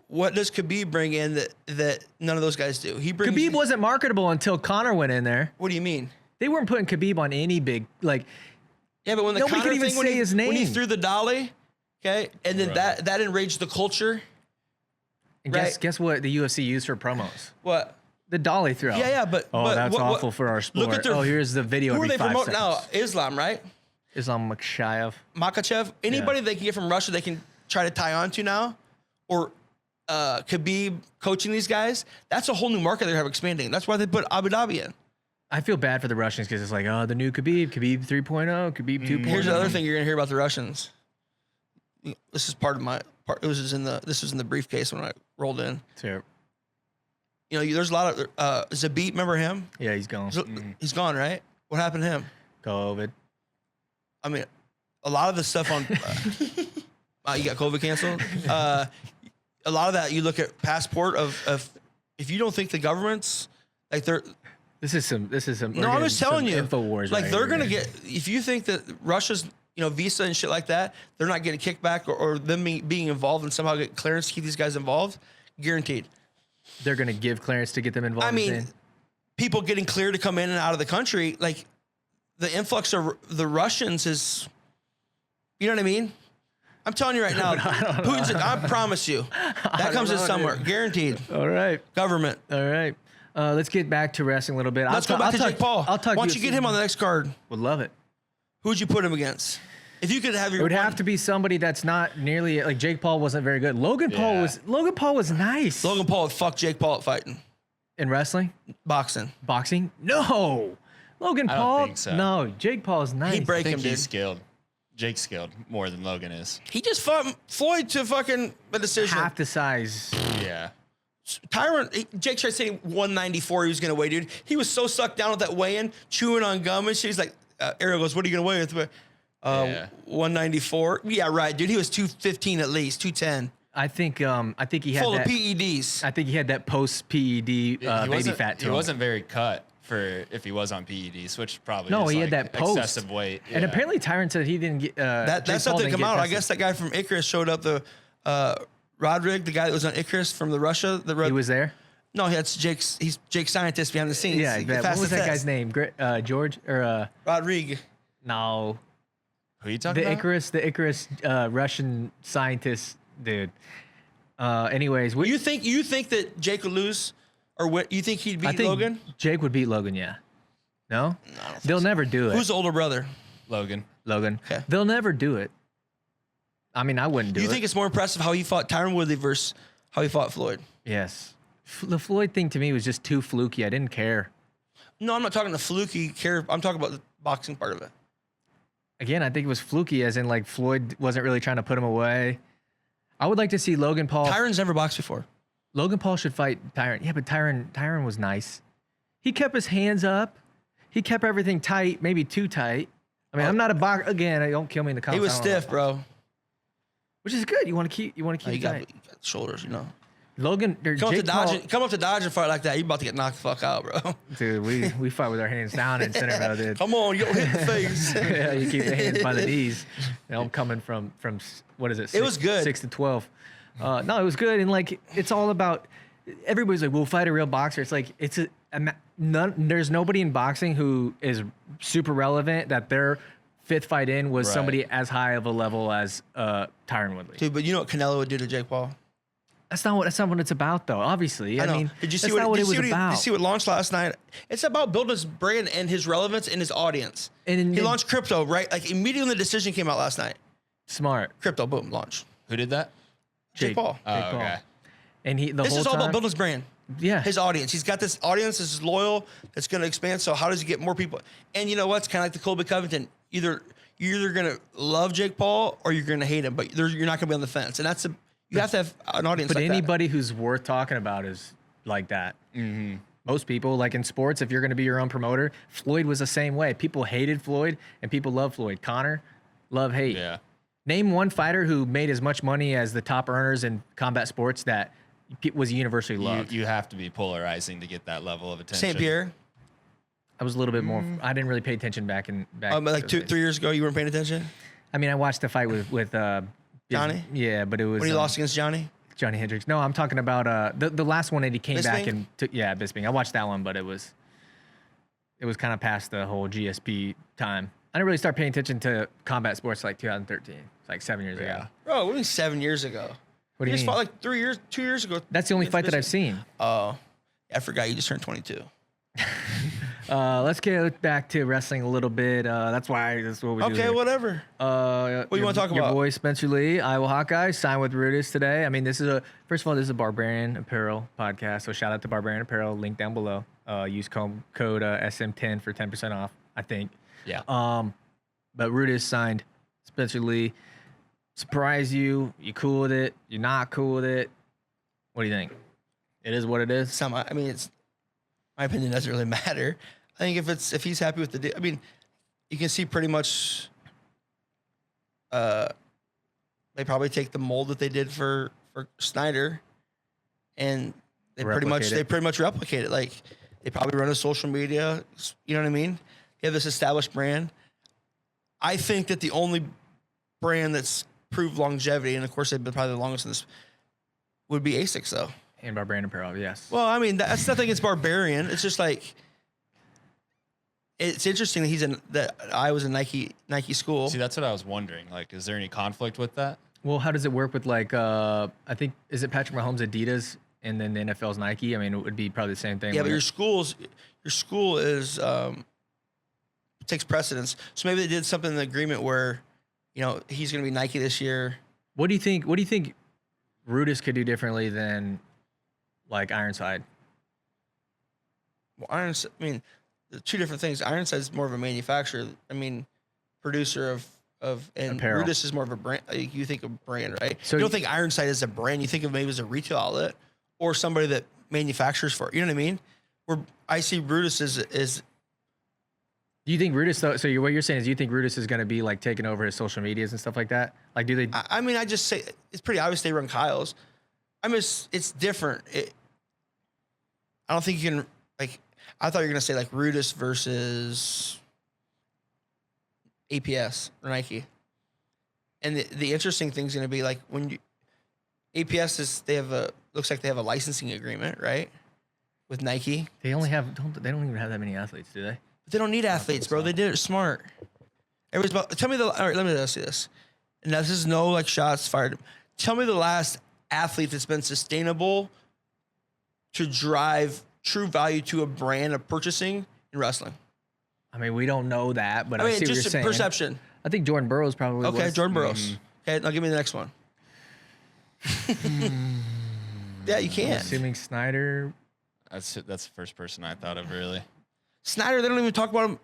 What does Khabib bring in that none of those guys do? He brings. Khabib wasn't marketable until Conor went in there. What do you mean? They weren't putting Khabib on any big like. Yeah, but when the Nobody Conor could even thing, when say he, his when he name. threw the dolly, okay, and then Right. that enraged the culture. And Right. guess what the UFC used for promos? What? The dolly throw. Yeah, but that's what, awful for our sport. Look at their, oh, here's the video. Who are every they 5 promoting now? seconds. Islam, right? Islam Makhachev. Makachev. Anybody they can get from Russia, they can try to tie on to now, or Khabib coaching these guys. That's a whole new market they have expanding. That's why they put Abu Dhabi in. I feel bad for the Russians because it's like, oh, the new Khabib 3.0, Khabib 2.0. Here's the other thing you're gonna hear about the Russians. This is part of my part. This was in the briefcase when I rolled in. So, You know, there's a lot of Zabit. Remember him? yeah, he's gone. He's gone, right? What happened to him? COVID. I mean, a lot of the stuff on you got COVID canceled. A lot of that you look at passport of if you don't think the government's like they're This is some. no, I'm just telling you, Infowars. like right they're here. gonna get if you think that Russia's visa and shit like that, they're not getting kickback or them being involved and somehow get clearance to keep these guys involved, guaranteed. They're going to give clearance to get them involved. I mean, people getting cleared to come in and out of the country, like the influx of the Russians is, you know what I mean? I'm telling you right now, Putin's, I promise you, that comes in somewhere, guaranteed. All right. Government. All right. Let's get back to wrestling a little bit. Let's go back to Jake Paul. I'll talk. Why don't you get him on the next card? Would love it. Who'd you put him against? If you could have your, it would have to be somebody that's not nearly like Jake Paul wasn't very good. Logan Paul was nice. Logan Paul would fuck Jake Paul at fighting. In wrestling? Boxing. No. Logan Paul? don't think so. No. Jake Paul is nice. He'd break him, dude. He's skilled. Jake's skilled more than Logan is. He just fought Floyd to fucking a decision. Half the size. Yeah. Jake tried saying 194 he was going to weigh, dude. He was so sucked down with that weigh-in, chewing on gum and shit. He's like, Ariel goes, what are you going to weigh with? 194. Yeah, right, dude. He was 215 at least, 210. I think he had full that, of PEDs. I think he had that post PED baby fat to He him. wasn't very cut for if he was on PEDs, which probably No, is he like had that post. excessive weight. And apparently Tyron said he didn't get That's something to come out. I guess that guy from Icarus showed up. The Rodrig, the guy that was on Icarus from the Russia. He was there. No, he's Jake's scientist behind the scenes. Yeah, what was that guy's name? George or Rodrigue. No. Who are you talking about? The Icarus Russian scientist dude. Anyways, You think that Jake would lose, or what? You think he'd beat Logan? Jake would beat Logan. Yeah. No. No, I don't think They'll so. never do it. Who's the older brother? Logan. Logan? Okay. They'll never do it. I mean, I wouldn't do it. You think it's more impressive how he fought Tyron Woodley versus how he fought Floyd? Yes. The Floyd thing to me was just too fluky. I didn't care. No, I'm not talking the fluky care. I'm talking about the boxing part of it. Again, I think it was fluky, as in like Floyd wasn't really trying to put him away. I would like to see Logan Paul. Tyron's never boxed before. Logan Paul should fight Tyron. Yeah, but Tyron was nice. He kept his hands up. He kept everything tight, maybe too tight. I mean, I'm not a boxer. Again, don't kill me in the comments. He was stiff, bro. Which is good. You want to keep You it got tight. shoulders, Logan, or Come Jake Paul, up to Dodge and fight like that. You about to get knocked the fuck out, bro. dude. We fight with our hands down in center row, dude. Come on, you don't hit the face. Yeah, you keep the hands by the knees. I'm coming from what is it? It was good. 6 to 12. No, it was good, and like it's all about. Everybody's like, "We'll fight a real boxer." It's like there's nobody in boxing who is super relevant that their fifth fight in was Right. somebody as high of a level as Tyron Woodley. Dude, but you know what Canelo would do to Jake Paul? That's not what it's about, though. Obviously, I know. mean, Did you see that's not what it was Did about. you see what launched last night? It's about building his brand and his relevance in his audience. And he launched crypto, right? Like immediately when the decision came out last night. Smart, Crypto, boom, launch. Who did that? Jake Paul. Oh, Jake Paul. okay. And this This is all about building his brand. Yeah, His audience. He's got this audience that's loyal, that's going to expand. So how does he get more people? And you know what? It's kind of like the Colby Covington. You're either going to love Jake Paul or you're going to hate him, but you're not going to be on the fence. And you have to have an audience But like that. anybody who's worth talking about is like that. Mm-hmm. Most people, like in sports, if you're going to be your own promoter, Floyd was the same way. People hated Floyd and people love Floyd. Connor, love, hate. Yeah. Name one fighter who made as much money as the top earners in combat sports that was universally loved. You have to be polarizing to get that level of attention. St. Pierre. I was a little bit more. I didn't really pay attention back. But like 2-3 years ago, you weren't paying attention? I mean, I watched the fight with Johnny? Yeah, but it was When he lost against Johnny? Johnny Hendricks. No, I'm talking about the last one that he came back Bisping? and took. Yeah, Bisping. I watched that one, but it was kind of past the whole GSP time. I didn't really start paying attention to combat sports like 2013. It's like 7 years ago. Bro, it was 7 years ago. What do He you just mean? fought like 2 years ago. That's the only against fight that I've Bisping. seen. Oh, I forgot you just turned 22. Let's get back to wrestling a little bit. That's what we do. Okay, here. whatever. What do you wanna talk Your about? boy Spencer Lee, Iowa Hawkeye, signed with Rudis today. I mean, this is a Barbarian Apparel podcast. So shout out to Barbarian Apparel. Link down below. Use code SM10 for 10% off. I think. Yeah. But Rudis signed Spencer Lee. Surprise you? You cool with it? You're not cool with it? What do you think? It is what it is. It's my opinion doesn't really matter. I think if he's happy with the deal, I mean, you can see pretty much. They probably take the mold that they did for Snyder, and they pretty much replicate it. Like they probably run a social media. You know what I mean? They have this established brand. I think that the only brand that's proved longevity, and of course they've been probably the longest in this, would be ASICS though. And Barbarian Apparel, yes. Well, I mean, that's nothing against Barbarian. It's just like, it's interesting that I was in Nike school. See, that's what I was wondering. Like, is there any conflict with that? Well, how does it work with like I think is it Patrick Mahomes Adidas and then the NFL's Nike? I mean, it would be probably the same thing. Yeah, but your school is takes precedence. So maybe they did something in the agreement where, you know, he's going to be Nike this year. What do you think Rudis could do differently than like Ironside? Well, Ironside, I mean, the two different things. Ironside's more of a manufacturer. I mean, producer of and apparel. Rudis is more of a brand. Like, you think of brand, right? So you don't think Ironside is a brand. You think of maybe as a retail outlet or somebody that manufactures for it. You know what I mean? Where I see Rudis is. Do you think Rudis though? So what you're saying is you think Rudis is going to be like taking over his social medias and stuff like that? Like, do they? I mean, I just say it's pretty obvious they run Kyle's. I mean, it's different. I don't think you can like. I thought you were gonna say like Rudis versus APS or Nike. And the interesting thing's gonna be like when you APS looks like they have a licensing agreement, right? With Nike. They only have they don't even have that many athletes, do they? But they don't need athletes, bro. They did it smart. Tell me all right, let me ask you this. And this is no like shots fired. Tell me the last athlete that's been sustainable to drive true value to a brand of purchasing in wrestling. I mean, we don't know that, but I mean, see what you're just saying. perception. I think Jordan Burroughs probably Okay, was. Jordan Burroughs. Okay, now give me the next one. Yeah, you can. Assuming Snyder. That's the first person I thought of, really. Snyder, they don't even talk about him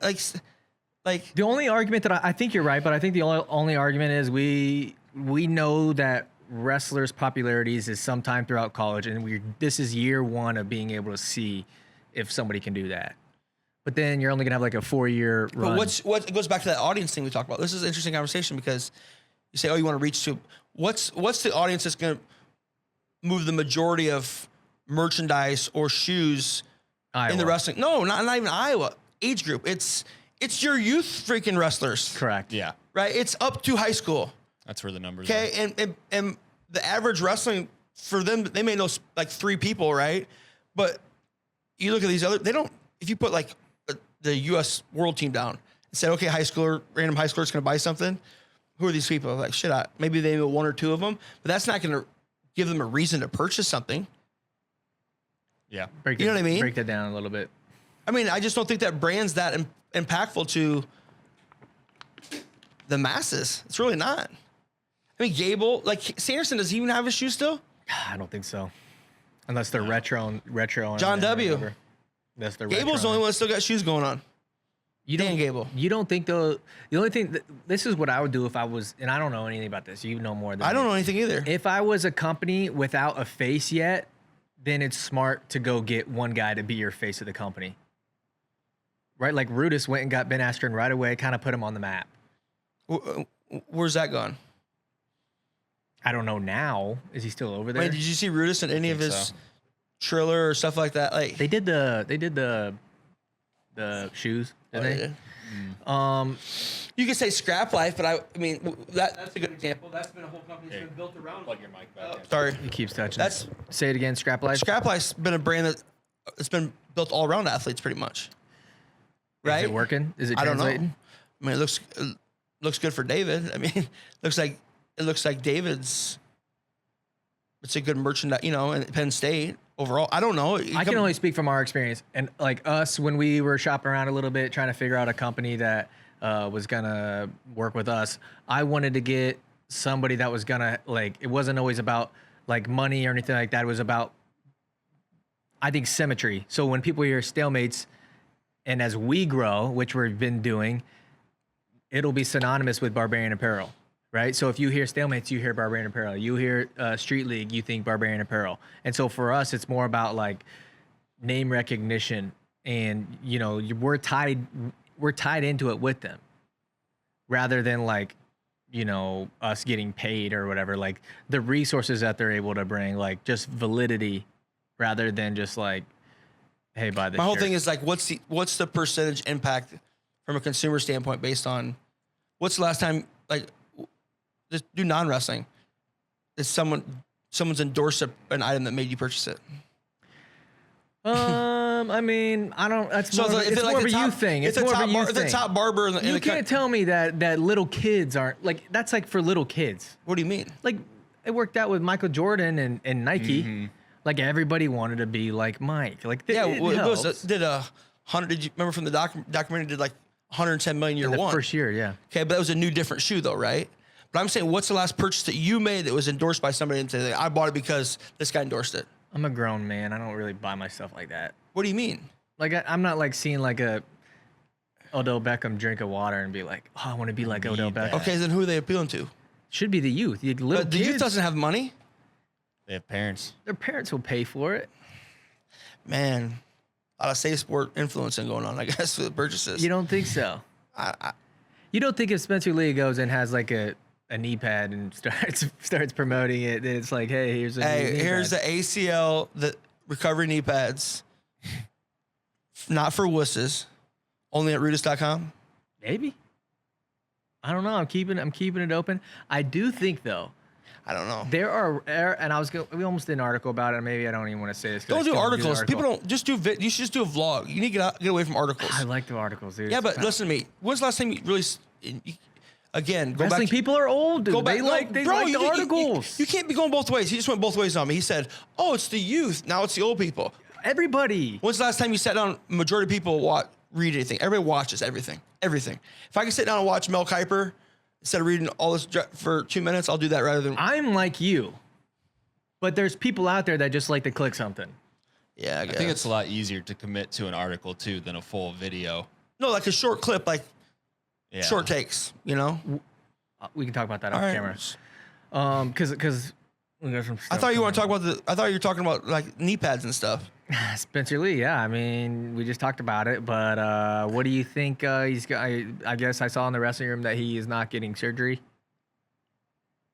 like The only argument that I think you're right, but I think the only argument is we know that wrestlers' popularities is sometime throughout college, and this is year one of being able to see if somebody can do that. But then you're only gonna have like a 4-year run. But it goes back to that audience thing we talked about. This is an interesting conversation because you say, oh, you want to reach to what's the audience that's gonna move the majority of merchandise or shoes Iowa. in the wrestling? No, not even Iowa. Age group. It's your youth freaking wrestlers. Correct. Yeah, Right? It's up to high school. that's where the numbers Okay, are. and the average wrestling for them, they may know like 3 people, right? But you look at these other, they don't. If you put like the U.S. World Team down and said, okay, random high schooler's going to buy something. Who are these people? Like shit, maybe they know 1 or 2 of them, but that's not going to give them a reason to purchase something. Yeah. You know what I mean? Break that down a little bit. I mean, I just don't think that brand's that impactful to the masses. It's really not. I mean, Gable, like Sanderson, does he even have his shoes still? I don't think so, unless they're retro. John W. That's their Gable's the only one that still got shoes going on. Dan Gable. You don't think the only thing this is what I would do if I was, and I don't know anything about this. You know more than I don't me. know anything either. If I was a company without a face yet, then it's smart to go get one guy to be your face of the company. Right? Like Rudis went and got Ben Askren right away, kind of put him on the map. Where's that gone? I don't know now. Is he still over there? Wait, did you see Rudis in any of his so. Triller or stuff like that? Like They did the shoes, didn't they? yeah. You could say Scrap Life, but I mean that's a good example. That's been a whole company that's been built around. Plug your mic back in. Sorry, He keeps touching. That's- Say it again. Scrap Life. Scrap Life's been a brand that's been built all around athletes, pretty much. Right? Is it working? Is it I don't know. translating? I mean, it looks good for David. I mean, it looks like David's. It's a good merchandise, you know, and Penn State overall. I don't know. I can only speak from our experience, and like us when we were shopping around a little bit, trying to figure out a company that was gonna work with us. I wanted to get somebody that was gonna like. It wasn't always about like money or anything like that. It was about, I think, symmetry. So when people hear stalemates, and as we grow, which we've been doing, it'll be synonymous with Barbarian Apparel. Right? So if you hear stalemates, you hear Barbarian Apparel. You hear Street League, you think Barbarian Apparel. And so for us, it's more about like name recognition, and you know we're tied into it with them, rather than like, you know, us getting paid or whatever. Like the resources that they're able to bring, like just validity, rather than just like, hey, buy this. My whole shirt. thing is like, what's the percentage impact from a consumer standpoint based on What's the last time, like, just do non-wrestling, is someone's endorsed an item that made you purchase it? I mean, I don't. That's So more, is it it's like more of the a top- youth thing. It's It's more of a the youth thing. top barber in the You can't tell me that little kids aren't like. That's like for little kids. What do you mean? Like it worked out with Michael Jordan and Nike. Mm-hmm. Like everybody wanted to be like Mike. Like Yeah, it well, helps. did a 100? Did you remember from the documentary? Did like 110 million year the one. first year, yeah. Okay, but that was a new, different shoe though, right? But I'm saying, what's the last purchase that you made that was endorsed by somebody and say, I bought it because this guy endorsed it? I'm a grown man. I don't really buy my stuff like that. What do you mean? Like I'm not like seeing like a Odell Beckham drink of water and be like, oh, I want to be like Odell Beckham. Okay, then who are they appealing to? Should be the youth. The little But the kids, youth doesn't have money. They have parents. their parents will pay for it. Man, a lot of safe sport influencing going on, I guess, with the purchases. You don't think so? You don't think if Spencer Lee goes and has like a knee pad and starts promoting it, that it's like, hey, here's a new knee here's pad. the ACL, the recovery knee pads, not for wusses, only at Rudis.com. Maybe. I don't know. I'm keeping it open. I do think though, I don't know. there are, and we almost did an article about it. Maybe I don't even want to say this. 'cause Don't I do still wanna articles. the People article. don't just do. You should just do a vlog. You need to get away from articles. I like the articles, dude. Yeah, It's but about- listen to me. When's the last time you really? Again, go wrestling back. people are old, dude. Go back. They like the you articles. You can't be going both ways. He just went both ways on me. He said, "Oh, it's the youth. Now it's the old people." Everybody. When's the last time you sat down? Majority of people read anything. Everybody watches everything. Everything. If I can sit down and watch Mel Kiper instead of reading all this for 2 minutes, I'll do that rather than. I'm like you, but there's people out there that just like to click something. Yeah, I I guess. think it's a lot easier to commit to an article too than a full video. No, like a short clip, like Yeah. short takes. You know. We can talk about that All off right. camera. Because we got some. I thought you want to talk about I thought you were talking about like knee pads and stuff. Spencer Lee. Yeah, I mean, we just talked about it, but what do you think he's got? I guess I saw in the wrestling room that he is not getting surgery.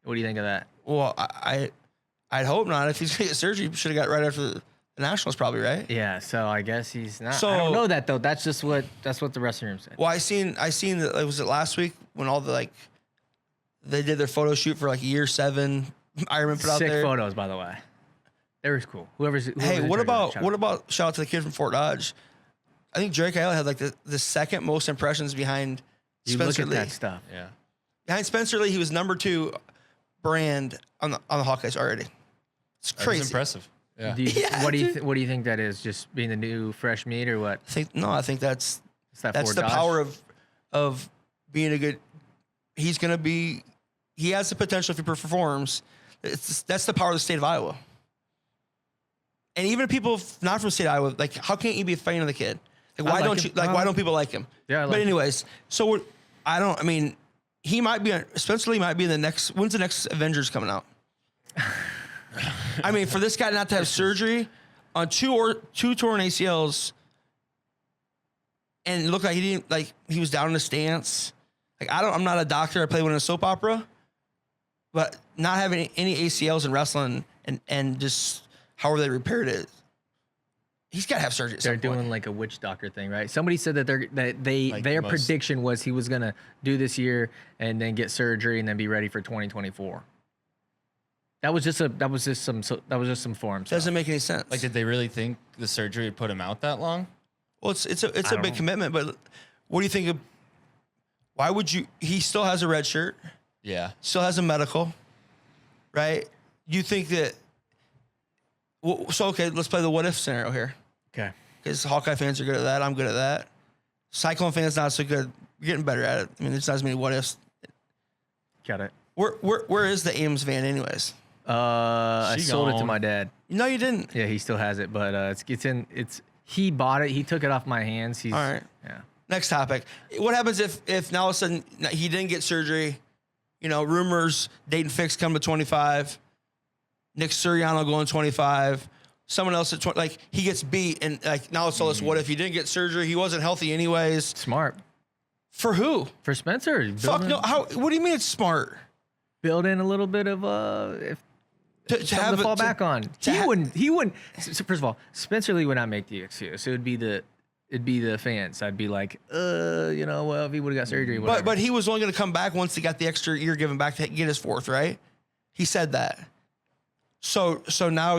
What do you think of that? Well, I'd hope not. If he's gonna get surgery, he should have got right after the Nationals, probably, right? Yeah, so I guess he's not. So- I don't know that though. That's what the wrestling room said. Well, I seen that. Was it last week when all the they did their photo shoot for like year 7? Ironman put out Sick there. photos, by the way. They were cool. Whoever's Hey, in what charge of that, about shout out to the kid from Fort Dodge? I think Drake Ayala had like the second most impressions behind you look Spencer at Lee. that stuff. Yeah. Behind Spencer Lee, he was number 2 brand on the Hawkeyes already. It's That crazy. was impressive. Yeah. Yeah, What do dude. you think that is? Just being the new fresh meat or what? I think that's It's that that's Ford the Dodge? power of being a good. He has the potential if he performs. That's the power of the state of Iowa. And even people not from the state of Iowa, like, how can't you be a fan of the kid? Like, why like don't him. you why don't people like him? Yeah, I But like him. anyways, so he might be Spencer Lee might be in the next. When's the next Avengers coming out? I mean, for this guy not to have surgery on two torn ACLs, and it looked like he was down in the stance. Like, I'm not a doctor. I play one in a soap opera, but not having any ACLs in wrestling and just however they repaired it, he's got to have surgery. At They're some point. doing like a witch doctor thing, right? Somebody said that Like their most- prediction was he was gonna do this year and then get surgery and then be ready for 2024. That was just some form. stuff. Doesn't make any sense. Like, did they really think the surgery would put him out that long? Well, it's a don't big know. commitment, but what do you think of? Why would you? He still has a red shirt, Yeah. still has a medical, right? You think that? Well, so okay, let's play the what if scenario here, Okay. because Hawkeye fans are good at that. I'm good at that. Cyclone fans not so good. You're getting better at it. I mean, there's not as many what ifs. Got it. Where is the Ames van, anyways? I She sold it to gone. my dad. No, you didn't. Yeah, he still has it, but he bought it. He took it off my hands. He's All right. Yeah. Next topic. What happens if now all of a sudden he didn't get surgery? You know, rumors, Dayton Fix come to 25. Nick Suriano going 25. Someone else at 20. Like, he gets beat, and like now it's all this. What if he didn't get surgery? He wasn't healthy anyways. Smart For who? for Spencer. Fuck no. How? What do you mean it's smart? Build in a little bit of if something to fall back on. to He wouldn't. So first of all, Spencer Lee would not make the excuse. It would be it'd be the fans. I'd be like, you know, well, if he would have got surgery, whatever. But he was only going to come back once he got the extra year given back to get his fourth, right? He said that. So now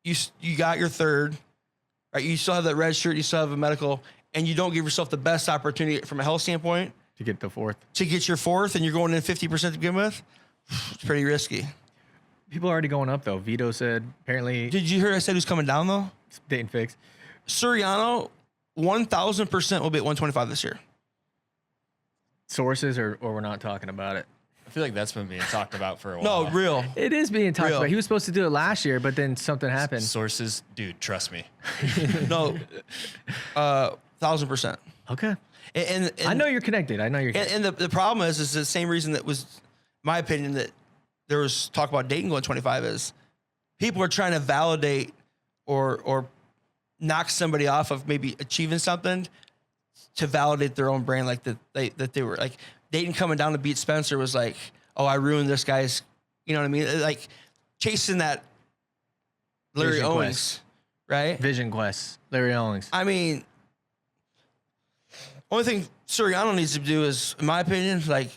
you got your third, right? You still have that red shirt, you still have a medical, and you don't give yourself the best opportunity from a health standpoint to get the fourth. To get your fourth, and you're going in 50% to begin with. It's pretty risky. People are already going up though. Vito said apparently. Did you hear I said who's coming down though? Dayton Fix. Suriano, 1,000% will be at 125 this year. Sources or we're not talking about it. I feel like that's been being talked about for a while. No, real. It is being talked Real. about. He was supposed to do it last year, but then something happened. Sources, dude, trust me. No, 1,000%. Okay. And I know you're connected. I know you're connected. And the problem is the same reason that was, my opinion, that there was talk about Dayton going 25 is people are trying to validate or knock somebody off of maybe achieving something to validate their own brand, like that they were like Dayton coming down to beat Spencer was like, oh, I ruined this guy's, you know what I mean? Like chasing that Larry Vision Owens, Quest. right? Vision Quest, Larry Owens. I mean, only thing Suriano needs to do is, in my opinion, like,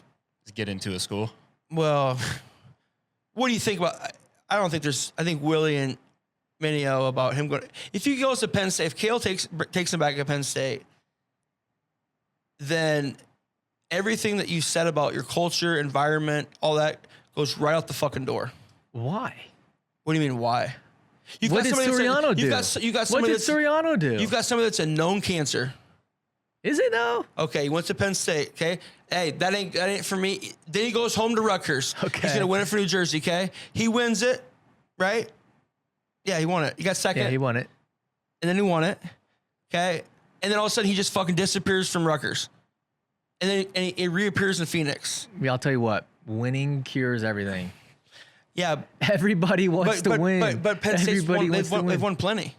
Get into a school. well, what do you think about? I don't think there's. I think Willie and Minio about him going. If he goes to Penn State, if Kale takes him back to Penn State, then everything that you said about your culture, environment, all that goes right out the fucking door. Why? What do you mean? Why? What did Suriano do? You got What somebody did that's, Suriano do? You've got somebody that's a known cancer. Is it though? Okay, he went to Penn State. Okay, hey, that ain't for me. Then he goes home to Rutgers. Okay. He's gonna win it for New Jersey. Okay, he wins it, right? Yeah, he won it. He got second. Yeah, he won it. And then he won it. Okay, and then all of a sudden he just fucking disappears from Rutgers, and then he reappears in Phoenix. Yeah, I'll tell you what. Winning cures everything. Yeah, Everybody wants to win. But Penn State's Everybody won, wants to win. they've won plenty.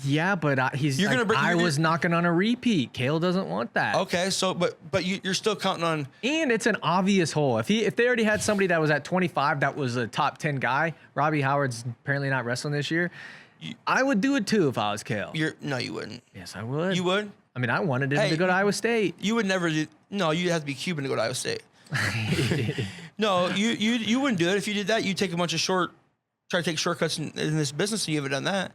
Yeah, but You're gonna bring- I you're- was knocking on a repeat. Kale doesn't want that. Okay, so but you're still counting on. And it's an obvious hole. If they already had somebody that was at 25 that was a top 10 guy, Robbie Howard's apparently not wrestling this year. I would do it too if I was Kale. No, you wouldn't. Yes, I would. You would. I mean, I wanted him Hey, to go to Iowa State. You would never do. No, you have to be Cuban to go to Iowa State. No, you wouldn't do it. If you did that, you'd take a bunch of try to take shortcuts in this business, and you haven't done that.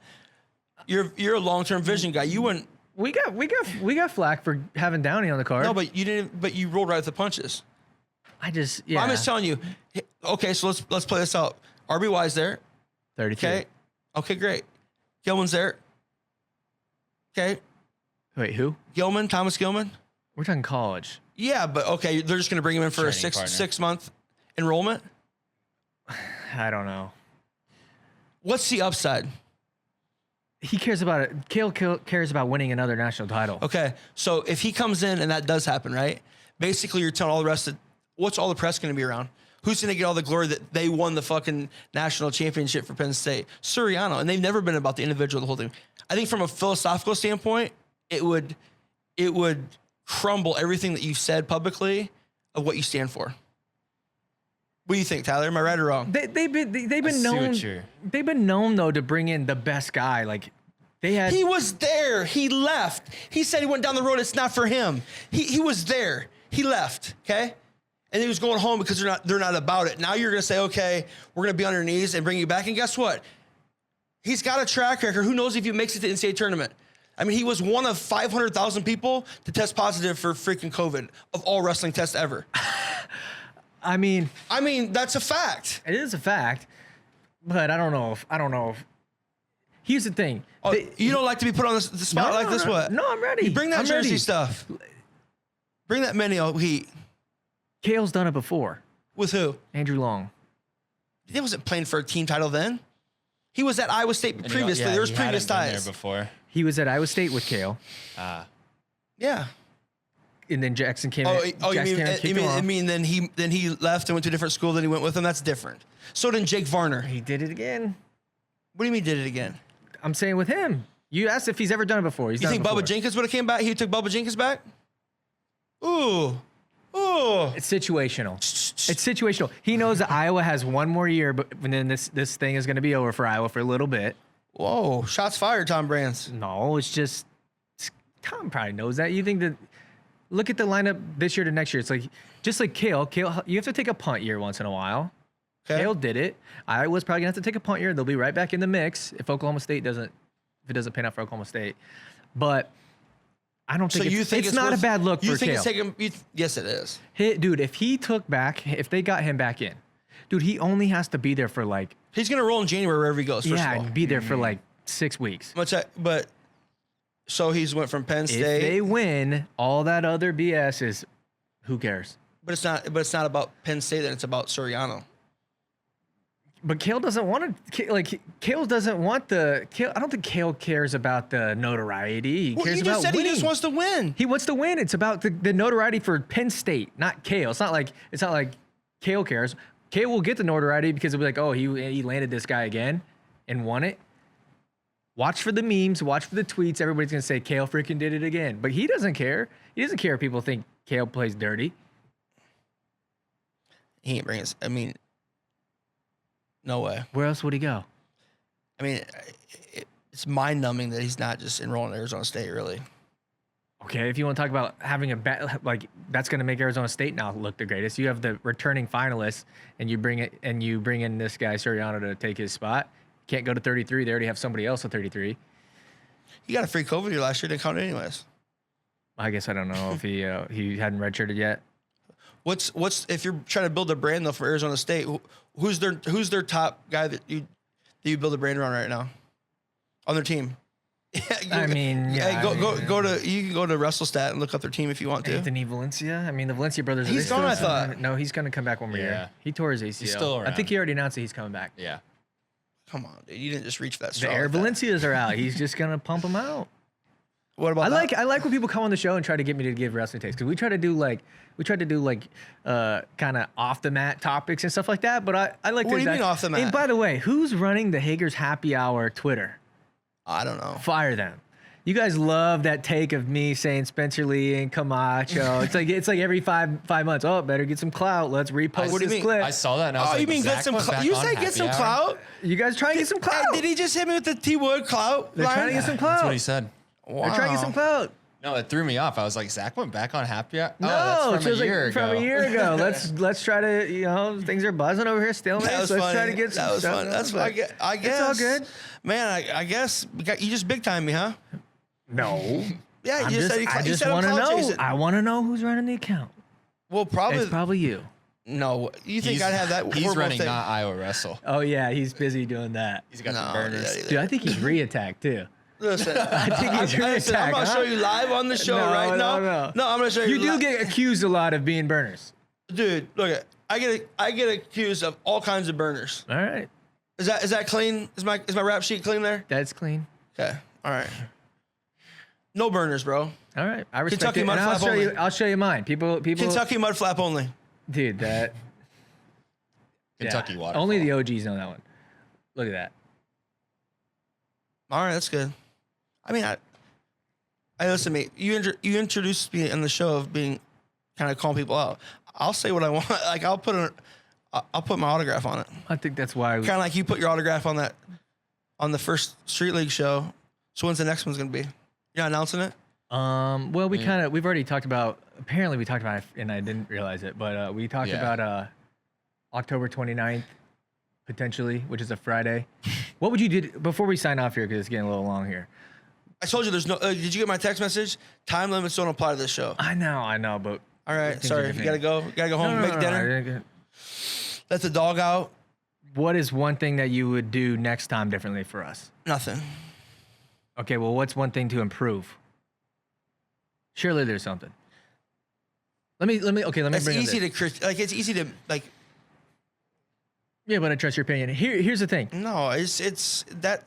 You're a long-term vision guy. You wouldn't. We got flack for having Downey on the card. No, but you didn't. But you rolled right with the punches. I'm just telling you. Okay, so let's play this out. RBY's there. 32. Okay, great. Gilman's there. Okay, Wait, who? Thomas Gilman. We're talking college. Yeah, but okay, they're just gonna bring him in for a Training partner. 6-month enrollment. I don't know. What's the upside? He cares about it. Kale cares about winning another national title. Okay, so if he comes in and that does happen, right? Basically, you're telling all the rest of what's all the press going to be around? Who's going to get all the glory that they won the fucking national championship for Penn State? Suriano, and they've never been about the individual, the whole thing. I think from a philosophical standpoint, it would crumble everything that you've said publicly of what you stand for. What do you think, Tyler? Am I right or wrong? They've been see what known. you're- They've been known though to bring in the best guy. Like they had. He was there. He left. He said he went down the road. It's not for him. He was there. He left. Okay, and he was going home because they're not about it. Now you're gonna say, okay, we're gonna be on your knees and bring you back. And guess what? He's got a track record. Who knows if he makes it to the NCAA tournament? I mean, he was one of 500,000 people to test positive for freaking COVID of all wrestling tests ever. I mean, that's a fact. it is a fact, but I don't know if. Here's the thing. Oh, you don't like to be put on the spot like this? What? No, I'm ready. You bring that I'm Jersey ready. stuff. Bring that Minio heat. Kale's done it before. With who? Andrew Long. He wasn't playing for a team title then. He was at Iowa State And previously. yeah, There was he previous hadn't been ties. there before. He was at Iowa State with Kale, Yeah. and then Jackson came. Oh, in, you Jackson came and kicked him off. mean then he left and went to a different school. Then he went with him. That's different. So did Jake Varner. He did it again. What do you mean did it again? I'm saying with him. You asked if he's ever done it before. He's You done think it before. Bubba Jenkins would have came back? He took Bubba Jenkins back? Ooh. It's situational. It's situational. He knows that Iowa has one more year, but then this thing is going to be over for Iowa for a little bit. Whoa. Shots fired, Tom Brands. No, it's just Tom probably knows that. You think that? Look at the lineup this year to next year. It's like just like Kale. Kale, you have to take a punt year once in a while. Okay. Kale did it. Iowa's probably gonna have to take a punt year. They'll be right back in the mix if it doesn't pan out for Oklahoma State. But I don't think it's not a bad look for Kale. Yes, it is. Dude, if they got him back in, dude, he only has to be there for like. He's gonna roll in January wherever he goes. First of all. And be there for like 6 weeks. But so he's went from Penn State. If they win, all that other BS is, who cares? But it's not about Penn State. Then it's about Suriano. But Kale doesn't want to. Kale doesn't want the. I don't think Kale cares about the notoriety. He cares about winning. He just wants to win. He wants to win. It's about the notoriety for Penn State, not Kale. It's not like Kale cares. Kale will get the notoriety because it'll be like, oh, he landed this guy again and won it. Watch for the memes. Watch for the tweets. Everybody's gonna say Kale freaking did it again, but he doesn't care. He doesn't care if people think Kale plays dirty. He ain't bringing us. I mean, no way. Where else would he go? I mean, it's mind-numbing that he's not just enrolling at Arizona State, really. Okay, if you want to talk about having a bet, like that's going to make Arizona State now look the greatest. You have the returning finalists, and you bring in this guy Suriano to take his spot. Can't go to 33. They already have somebody else at 33. He got a free COVID year last year. Didn't count it anyways. I guess I don't know if he hadn't redshirted yet. What's if you're trying to build a brand though for Arizona State? Who's their top guy that you build a brand around right now on their team? You can go to WrestleStat and look up their team if you want to. Anthony Valencia. I mean, the Valencia brothers. He's gone. I thought. No, he's going to come back one more year. He tore his ACL. He's still around. I think he already announced that he's coming back. Yeah. Come on, dude. You didn't just reach for that The straw. Air like that. Valencias are out. He's just going to pump them out. What about that? I like when people come on the show and try to get me to give wrestling takes because we tried to do kind of off the mat topics and stuff like that. But I like. What do you mean off the mat? And by the way, who's running the Hager's Happy Hour Twitter? I don't know. Fire them. You guys love that take of me saying Spencer Lee and Camacho. It's like every five months. Oh, better get some clout. Let's repost this clip. I saw that and I was like, you mean Zach get some went clout? back You on said Happy get some Hour? clout? You guys try and get some clout. Did he just hit me with the T Wood clout? They're trying to get some clout. That's what he said. Wow. They're trying to get some clout. No, it threw me off. I was like, Zach went back on Happy Hour? No, Oh, that's it was from a year ago. From a year ago. Let's try to, things are buzzing over here still. That was Let's funny. try to get some That was stuff. fun. That's fun. I guess. It's all good. Man, I guess you just big time me, huh? No. Yeah, I just want to know. I want to know who's running the account. Well, It's probably you. No, you think I'd have that? He's horrible running thing? not Iowa Wrestle. Oh yeah, he's busy doing that. He's got No, the burners. yeah, Dude, I think he's re-attacked too. Listen, I think he's re-attacked. I'm gonna show you live on the show right now. No, I'm gonna show you. You do get accused a lot of being burners. Dude, look at I get accused of all kinds of burners. All right, Is that clean? Is my rap sheet clean there? that's clean. Okay, all right. No burners, bro. All right, I respect Kentucky it. mud And I'll flap show you. only. I'll show you mine. People. Kentucky mud flap only. Dude, that. Kentucky yeah, waterfall. Only the OGs know that one. Look at that. All right, that's good. I mean, I listen to me. You introduced me on the show of being kind of calling people out. I'll say what I want. Like I'll put my autograph on it. I think that's why. Kind of like you put your autograph on the first Street League show. So when's the next one's gonna be? You're not announcing it? Well, we've already talked about. Apparently, we talked about it, and I didn't realize it, but we talked about October 29th, potentially, which is a Friday. What would you do before we sign off here? Because it's getting a little long here. I told you there's no. Did you get my text message? Time limits don't apply to this show. I know, but All right, things are sorry. You different. gotta go home, make dinner. Let the dog out. What is one thing that you would do next time differently for us? Nothing. Okay, well, what's one thing to improve? Surely there's something. Let me. Okay, let me It's bring up easy this. to It's easy to like. Yeah, but I trust your opinion. Here's the thing. No, it's that.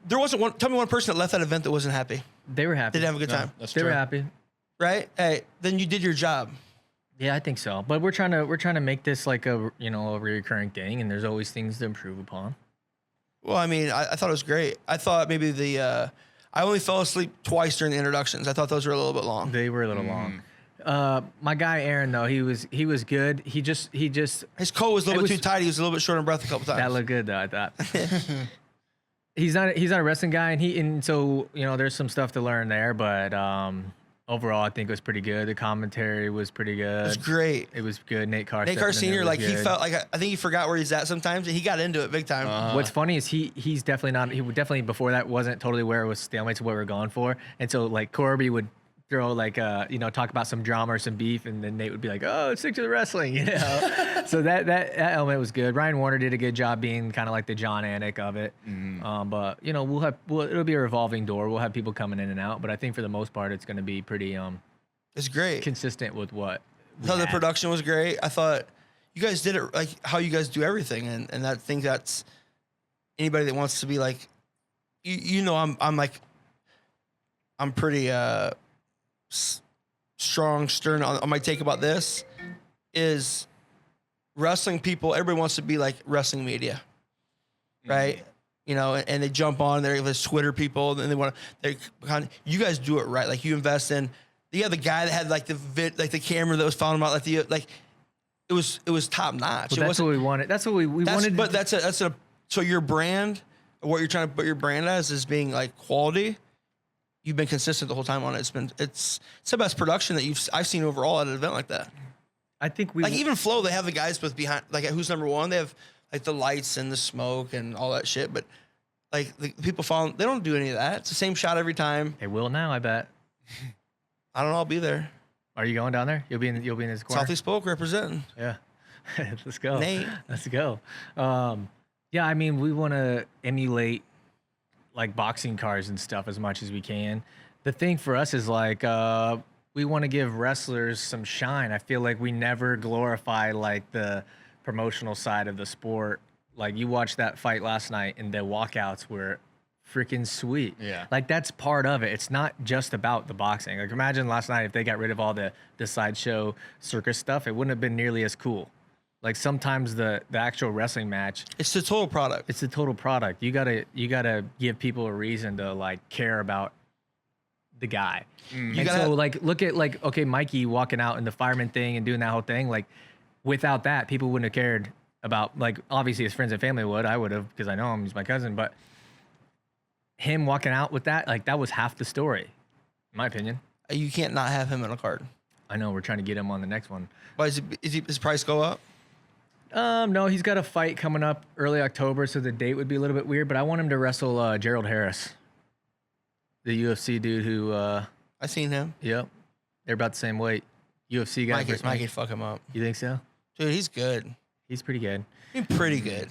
There wasn't one. Tell me one person that left that event that wasn't happy. They were happy. Didn't have a good time, That's They true. were happy. right? Hey, then you did your job. Yeah, I think so. But we're trying to make this like a recurring thing, and there's always things to improve upon. Well, I mean, I thought it was great. I thought maybe I only fell asleep twice during the introductions. I thought those were a little bit long. They were a little long. My guy Aaron though, he was good. He just His coat was a little bit too tight. He was a little bit short on breath a couple times. that looked good though. I thought. he's not a wrestling guy, and so there's some stuff to learn there, but overall I think it was pretty good. The commentary was pretty good. It was great. It was good. Nate Carr Senior, was he good. felt like I think he forgot where he's at sometimes, and he got into it big time. What's funny is he's definitely not. He would definitely before that wasn't totally where it was stalemates what we're going for, and so like Corby would throw like talk about some drama or some beef, and then Nate would be like, oh, stick to the wrestling, So that element was good. Ryan Warner did a good job being kind of like the John Anik of it. But it'll be a revolving door. We'll have people coming in and out, but I think for the most part it's going to be pretty it's great. consistent with what. I thought the production was great. I thought you guys did it like how you guys do everything, and I think that's anybody that wants to be like, I'm pretty strong, stern on my take about this is wrestling people. Everybody wants to be like wrestling media, right? And they jump on. There's Twitter people, and they want to. You guys do it right. Like you invest in. You have the guy that had like the camera that was following him out. It was top notch. Well, that's what we wanted. That's what we wanted. But so your brand, what you're trying to put your brand as is being like quality. You've been consistent the whole time on it. It's the best production that I've seen overall at an event like that. I think even Flow, they have the guys with behind like who's number one. They have like the lights and the smoke and all that shit. But like the people following, they don't do any of that. It's the same shot every time. They will now, I bet. I don't know. I'll be there. Are you going down there? You'll be in his corner. Southeast Spoke representing. Yeah, let's go. Nate. Let's go. Yeah, I mean we want to emulate like boxing cars and stuff as much as we can. The thing for us is like we want to give wrestlers some shine. I feel like we never glorify like the promotional side of the sport. Like you watched that fight last night and the walkouts were freaking sweet. Yeah. Like that's part of it. It's not just about the boxing. Like imagine last night if they got rid of all the sideshow circus stuff, it wouldn't have been nearly as cool. Like sometimes the actual wrestling match, it's the total product. It's the total product. You gotta give people a reason to like care about the guy. And so like look at like okay, Mikey walking out in the fireman thing and doing that whole thing. Like without that, people wouldn't have cared about like obviously his friends and family would. I would have because I know him. He's my cousin. But him walking out with that, like that was half the story, in my opinion. You can't not have him on a card. I know we're trying to get him on the next one. But is his price go up? No, he's got a fight coming up early October, so the date would be a little bit weird. But I want him to wrestle Gerald Harris, the UFC dude who. I seen him. Yep, they're about the same weight. UFC guy. Mike can fuck him up. You think so? Dude, he's good. He's pretty good. He's pretty good.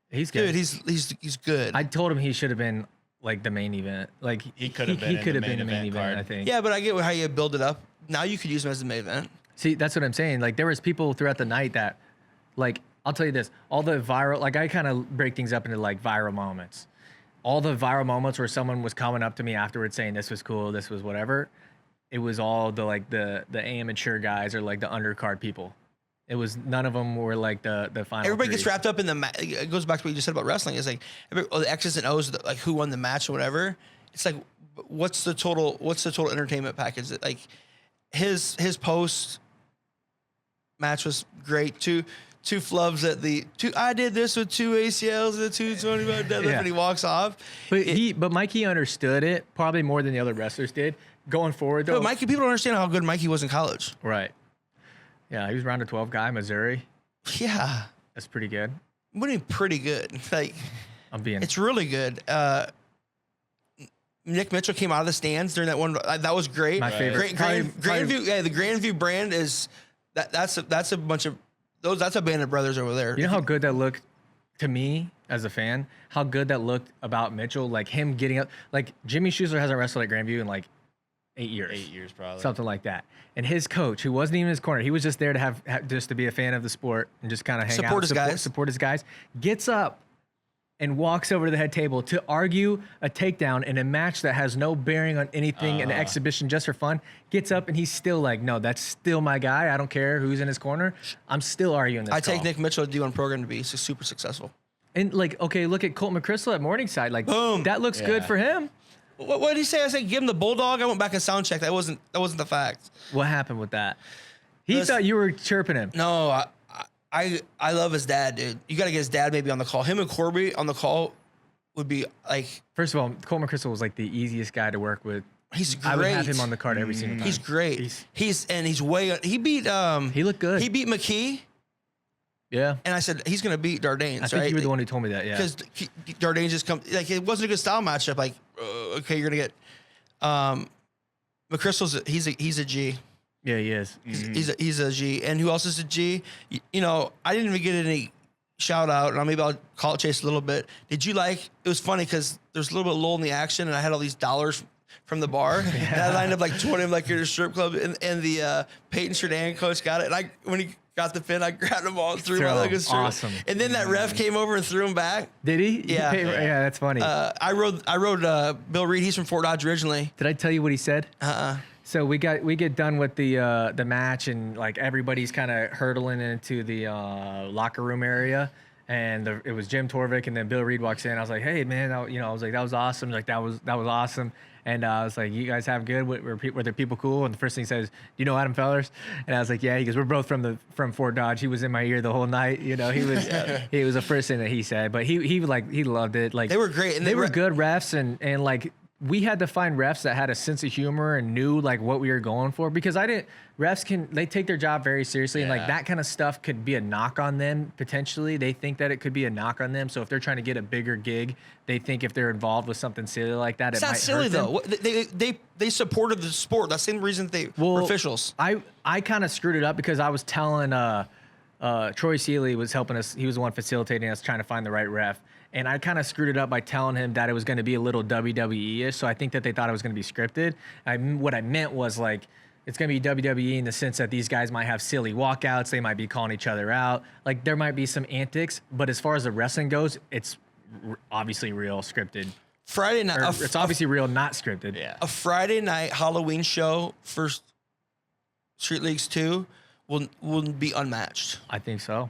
He's good. Dude, he's good. I told him he should have been like the main event. Like he could have been. He could have been the main main event. card. I think. Yeah, but I get how you build it up. Now you could use him as the main event. See, that's what I'm saying. Like there was people throughout the night that, like, I'll tell you this: all the viral, like I kind of break things up into like viral moments. All the viral moments where someone was coming up to me afterwards saying this was cool, this was whatever. It was all the like the amateur guys or like the undercard people. It was none of them were like the final. Everybody three. gets wrapped up in the. It goes back to what you just said about wrestling. It's like the X's and O's, like who won the match or whatever. It's like, what's the total entertainment package? Like his post match was great. Two flubs at the two. I did this with 2 ACLs and a 225 deadlift, Yeah. and he walks off. But Mikey understood it probably more than the other wrestlers did. Going forward, though, But Mikey, people don't understand how good Mikey was in college. right? Yeah, he was round of 12 guy, Missouri. Yeah, That's pretty good. what do you mean pretty good? Like it's really good. Nick Mitchell came out of the stands during that one. That was great. My favorite. Grandview. Yeah, the Grandview brand is that's a bunch of those. That's a band of brothers over there. You know how good that looked to me as a fan? How good that looked about Mitchell? Like him getting up. Like Jimmy Schuster hasn't wrestled at Grandview in like 8 years. 8 years probably. Something like that. And his coach, who wasn't even in his corner, he was just there to have just to be a fan of the sport and just kind of hang Support out. his guys. Support his guys. Gets up and walks over to the head table to argue a takedown in a match that has no bearing on anything, an exhibition just for fun. Gets up and he's still like, no, that's still my guy. I don't care who's in his corner. I'm still arguing this I take call. Nick Mitchell to do on program to be super successful. And like, okay, look at Colt McChrystal at Morningside. Like, Boom. that looks good Yeah. for him. What did he say? I said give him the bulldog. I went back and sound checked. That wasn't the fact. What happened with that? He Listen- thought you were chirping him. No, I love his dad, dude. You got to get his dad maybe on the call. Him and Corby on the call. would be like. First of all, Coleman Crystal was like the easiest guy to work with. He's great. I would have him on the card every single time. He's great. He's way. He beat. He looked good. He beat McKee. Yeah. And I said he's gonna beat Dardanes. I think right? you were the one who told me that. Yeah. Because Dardanes just come like it wasn't a good style matchup. Like okay, you're gonna get. McChrystal's he's a G. Yeah, he is. He's a G. And who else is a G? You know, I didn't even get any shout out, and maybe I'll call it Chase a little bit. Did you like? It was funny because there's a little bit of lull in the action, and I had all these dollars from the bar, and I lined up like 20 of them like you're at a strip club, and the Peyton Sheridan coach got it, and when he got the pin, I grabbed them all and threw them out like a strip. Awesome. And then that ref came over and threw them back. Did he? Yeah. Yeah, that's funny. I rode Bill Reed. He's from Fort Dodge originally. Did I tell you what he said? So we get done with the match, and like everybody's kind of hurtling into the locker room area, and it was Jim Torvik, and then Bill Reed walks in. I was like, hey man, I was like, that was awesome. Like that was awesome. And I was like, you guys have good? Were the people cool? And the first thing he says, do you know Adam Fellers? And I was like, yeah. He goes, we're both from Fort Dodge. He was in my ear the whole night. You know, he was he was the first thing that he said, but he loved it. Like they were great, and they were good refs, and like. We had to find refs that had a sense of humor and knew like what we were going for, because they take their job very seriously, and like that kind of stuff could be a knock on them potentially. They think that it could be a knock on them. So if they're trying to get a bigger gig, they think if they're involved with something silly like that, it's it not might silly hurt them. though. They supported the sport. That's the same reason they were officials. I kind of screwed it up because I was telling Troy Seeley was helping us. He was the one facilitating us trying to find the right ref. And I kind of screwed it up by telling him that it was going to be a little WWE-ish. So I think that they thought it was going to be scripted. What I meant was like, it's going to be WWE in the sense that these guys might have silly walkouts. They might be calling each other out. Like there might be some antics. But as far as the wrestling goes, it's obviously real scripted. Friday night. It's obviously real, not scripted. Yeah. A Friday night Halloween show for Street Leagues 2 will be unmatched. I think so.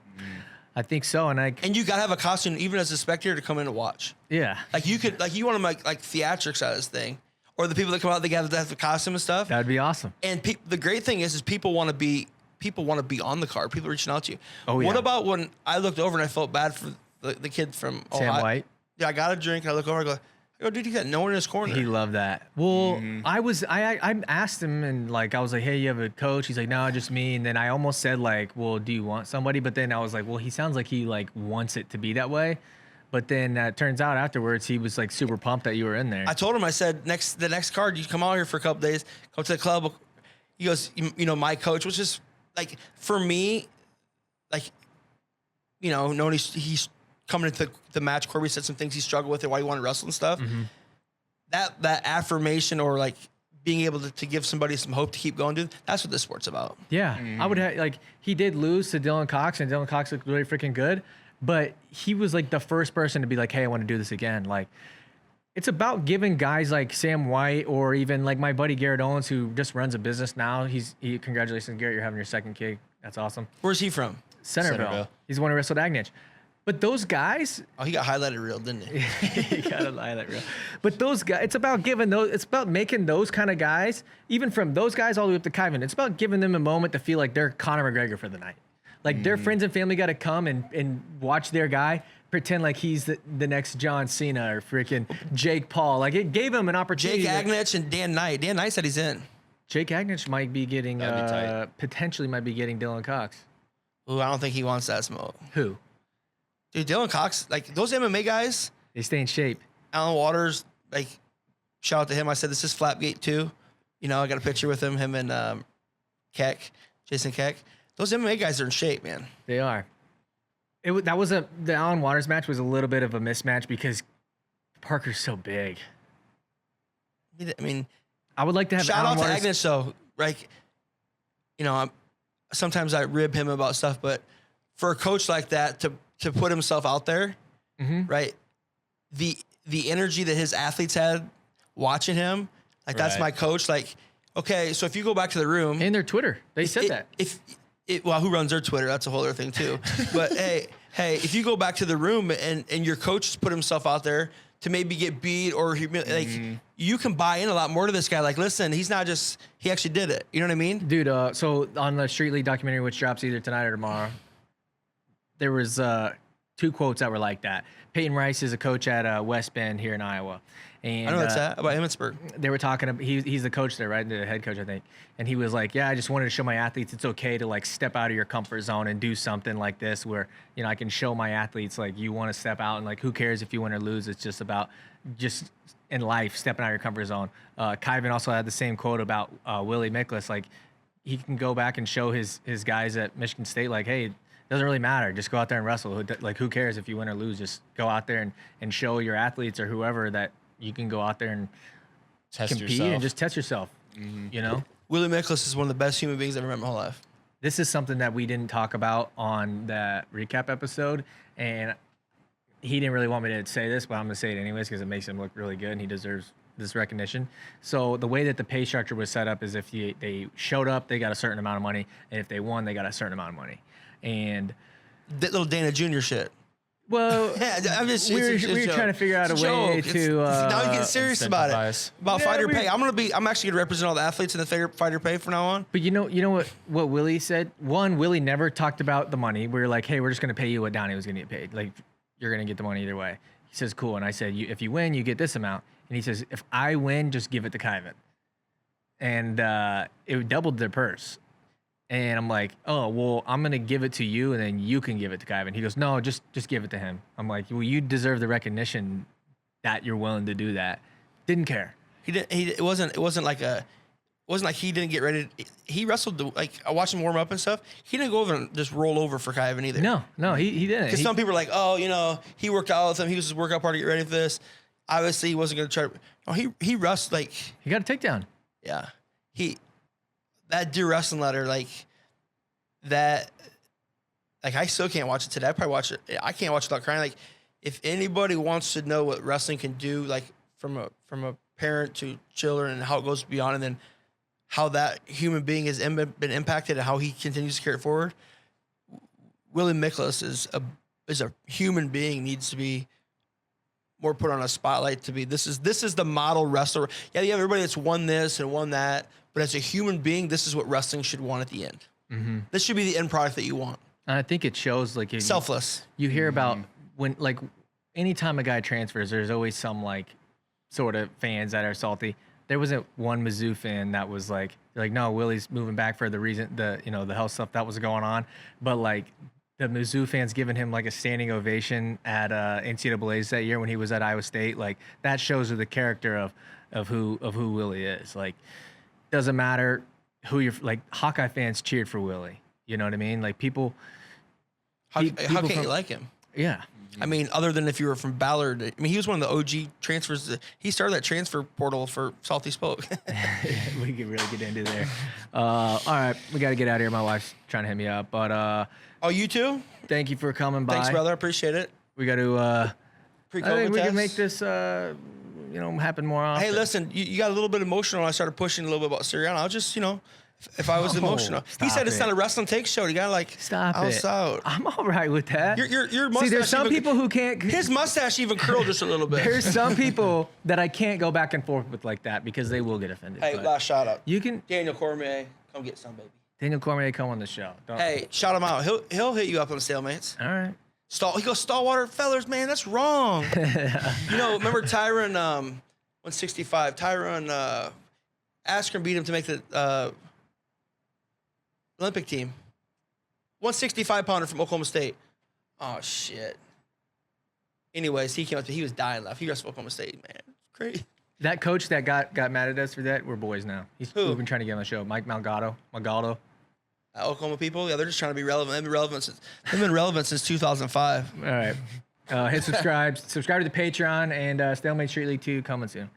I think so, and you gotta have a costume even as a spectator to come in and watch. Yeah, like you want to make like theatrics out of this thing, or the people that come out, they have the costume and stuff. That'd be awesome. And the great thing is people want to be on the card. People reaching out to you. Oh yeah. What about when I looked over and I felt bad for the kid from Sam White? Yeah, I got a drink and I look over and I go, dude, you got no one in his corner. He loved that. Well, I asked him, and like I was like, hey, you have a coach? He's like, no, just me. And then I almost said like, well, do you want somebody? But then I was like, well, he sounds like he like wants it to be that way. But then it turns out afterwards he was like super pumped that you were in there. I told him, I said, the next card, you come out here for a couple days, come to the club. He goes, you know, my coach was just like, for me, like, you know, knowing he's coming into the match, Corby said some things he struggled with and why he wanted to wrestle and stuff. That affirmation, or like being able to give somebody some hope to keep going, dude, that's what this sport's about. Yeah. I would have, like, he did lose to Dylan Cox, and Dylan Cox looked really freaking good, but he was like the first person to be like, hey, I want to do this again. Like, it's about giving guys like Sam White, or even like my buddy Garrett Owens, who just runs a business now. Congratulations, Garrett, you're having your second kid. That's awesome. Where's he from? Centerville. He's the one who wrestled Agnich. But those guys, he got highlighted reel, didn't he? he got a highlight reel. But those guys, it's about making those kind of guys, even from those guys all the way up to Kyvan, it's about giving them a moment to feel like they're Conor McGregor for the night. Like their friends and family got to come and watch their guy pretend like he's the next John Cena or freaking Jake Paul. Like it gave him an opportunity. Jake Agnich and Dan Knight. Dan Knight said he's in. Jake Agnich might be getting, potentially might be getting Dylan Cox. Ooh, I don't think he wants that smoke. Who? Dude, Dylan Cox, like those MMA guys. They stay in shape. Alan Waters, like, shout out to him. I said, this is Flapgate 2. You know, I got a picture with him and Jason Keck. Those MMA guys are in shape, man. They are. The Alan Waters match was a little bit of a mismatch because Parker's so big. I mean, I would like to have shout Alan out Waters. to Agnes, though. Like, you know, sometimes I rib him about stuff, but for a coach like that to put himself out there, right? The energy that his athletes had watching him, like that's my coach. Like, okay, so if you go back to the room, in their Twitter, they said that. Well, who runs their Twitter? That's a whole other thing too. But hey, if you go back to the room and your coach put himself out there to maybe get beat or like, you can buy in a lot more to this guy. Like, listen, he's not just, he actually did it. You know what I mean? Dude, so on the Street League documentary, which drops either tonight or tomorrow, there was 2 quotes that were like that. Peyton Rice is a coach at West Bend here in Iowa. And I know that's that about Emmitsburg. they were talking about, he's the coach there, right? The head coach, I think. And he was like, yeah, I just wanted to show my athletes it's okay to like step out of your comfort zone and do something like this where, you know, I can show my athletes like you want to step out and like who cares if you win or lose? It's just about just in life, stepping out of your comfort zone. Kyvan also had the same quote about Willie Miklas. Like he can go back and show his guys at Michigan State like, hey, it doesn't really matter. Just go out there and wrestle. Like who cares if you win or lose? Just go out there and show your athletes or whoever that you can go out there and compete and just test yourself, you know? Willie Miklas is one of the best human beings I've ever met in my whole life. This is something that we didn't talk about on that recap episode, and he didn't really want me to say this, but I'm going to say it anyways because it makes him look really good, and he deserves this recognition. So the way that the pay structure was set up is if they showed up, they got a certain amount of money, and if they won, they got a certain amount of money. And that little Dana Jr. shit. Well, Yeah, I'm just, we're trying to figure out a way to. now you get serious about incentivize. it. About Yeah, fighter we- pay. I'm actually gonna represent all the athletes in the fighter pay from now on. But you know what Willie said? One, Willie never talked about the money. We were like, hey, we're just gonna pay you what Downey was gonna get paid. Like you're gonna get the money either way. He says, cool. And I said, if you win, you get this amount. And he says, if I win, just give it to Kyvan. And it doubled their purse. And I'm like, oh, well, I'm going to give it to you and then you can give it to Kyvan. He goes, no, just give it to him. I'm like, well, you deserve the recognition that you're willing to do that. Didn't care. He didn't. It wasn't like he didn't get ready. He wrestled. I watched him warm up and stuff. He didn't go over and just roll over for Kyvan either. No, he didn't. Because some people are like, oh, you know, he worked out with him. He was his workout party to get ready for this. Obviously, he wasn't going to try. No, he wrestled like, He got a takedown. yeah. That Dear Wrestling Letter, like that, like I still can't watch it today. I probably watch it. I can't watch it without crying. Like, if anybody wants to know what wrestling can do, like from a parent to children and how it goes beyond, and then how that human being has been impacted and how he continues to carry it forward, Willie Miklas is a human being, needs to be more put on a spotlight to be. This is the model wrestler. Yeah, you have everybody that's won this and won that, but as a human being, this is what wrestling should want at the end. Mm-hmm. This should be the end product that you want. And I think it shows like Selfless. You hear about when like anytime a guy transfers, there's always some like sort of fans that are salty. There wasn't one Mizzou fan that was like no, Willie's moving back for the reason the health stuff that was going on, but like the Mizzou fans giving him like a standing ovation at NCAA's that year when he was at Iowa State, like that shows you the character of who Willie is. Like doesn't matter who you're like. Hawkeye fans cheered for Willie. You know what I mean? Like people. How can't you like him? Yeah. I mean, other than if you were from Ballard. I mean, he was one of the OG transfers. He started that transfer portal for Salty Spoke. We could really get into there. All right, we got to get out of here. My wife's trying to hit me up, but Oh, you too? thank you for coming by. Thanks, brother. I appreciate it. We got to. I Pre-COVID think we can test. make this, happen more often. Hey, listen, you got a little bit emotional when I started pushing a little bit about Suriano. I'll just, if I was emotional. He stop said it's it. not a wrestling take show. You got to like, Stop I it. was out. I'm all right with that. Your mustache. See, there's some even- people who can't. His mustache even curled just a little bit. There's some people that I can't go back and forth with like that because they will get offended. Hey, but last shout out. you can. Daniel Cormier, come get some, baby. Daniel Cormier, come on the show. Don't, Hey, shout him out. He'll hit you up on stalemates. All right. He goes, Stallwater fellers, man, that's wrong. Remember Tyron 165. Tyron Askren beat him to make the Olympic team. 165 pounder from Oklahoma State. Oh shit. Anyways, he came up to he was dying laughing. He wrestled Oklahoma State, man. Great. That coach that got mad at us for that, we're boys now. We've been trying to get on the show. Mike Malgado. Oklahoma people, yeah, they're just trying to be relevant. They've been relevant since 2005. All right. Hit subscribe. Subscribe to the Patreon and Stalemate Street League 2 coming soon.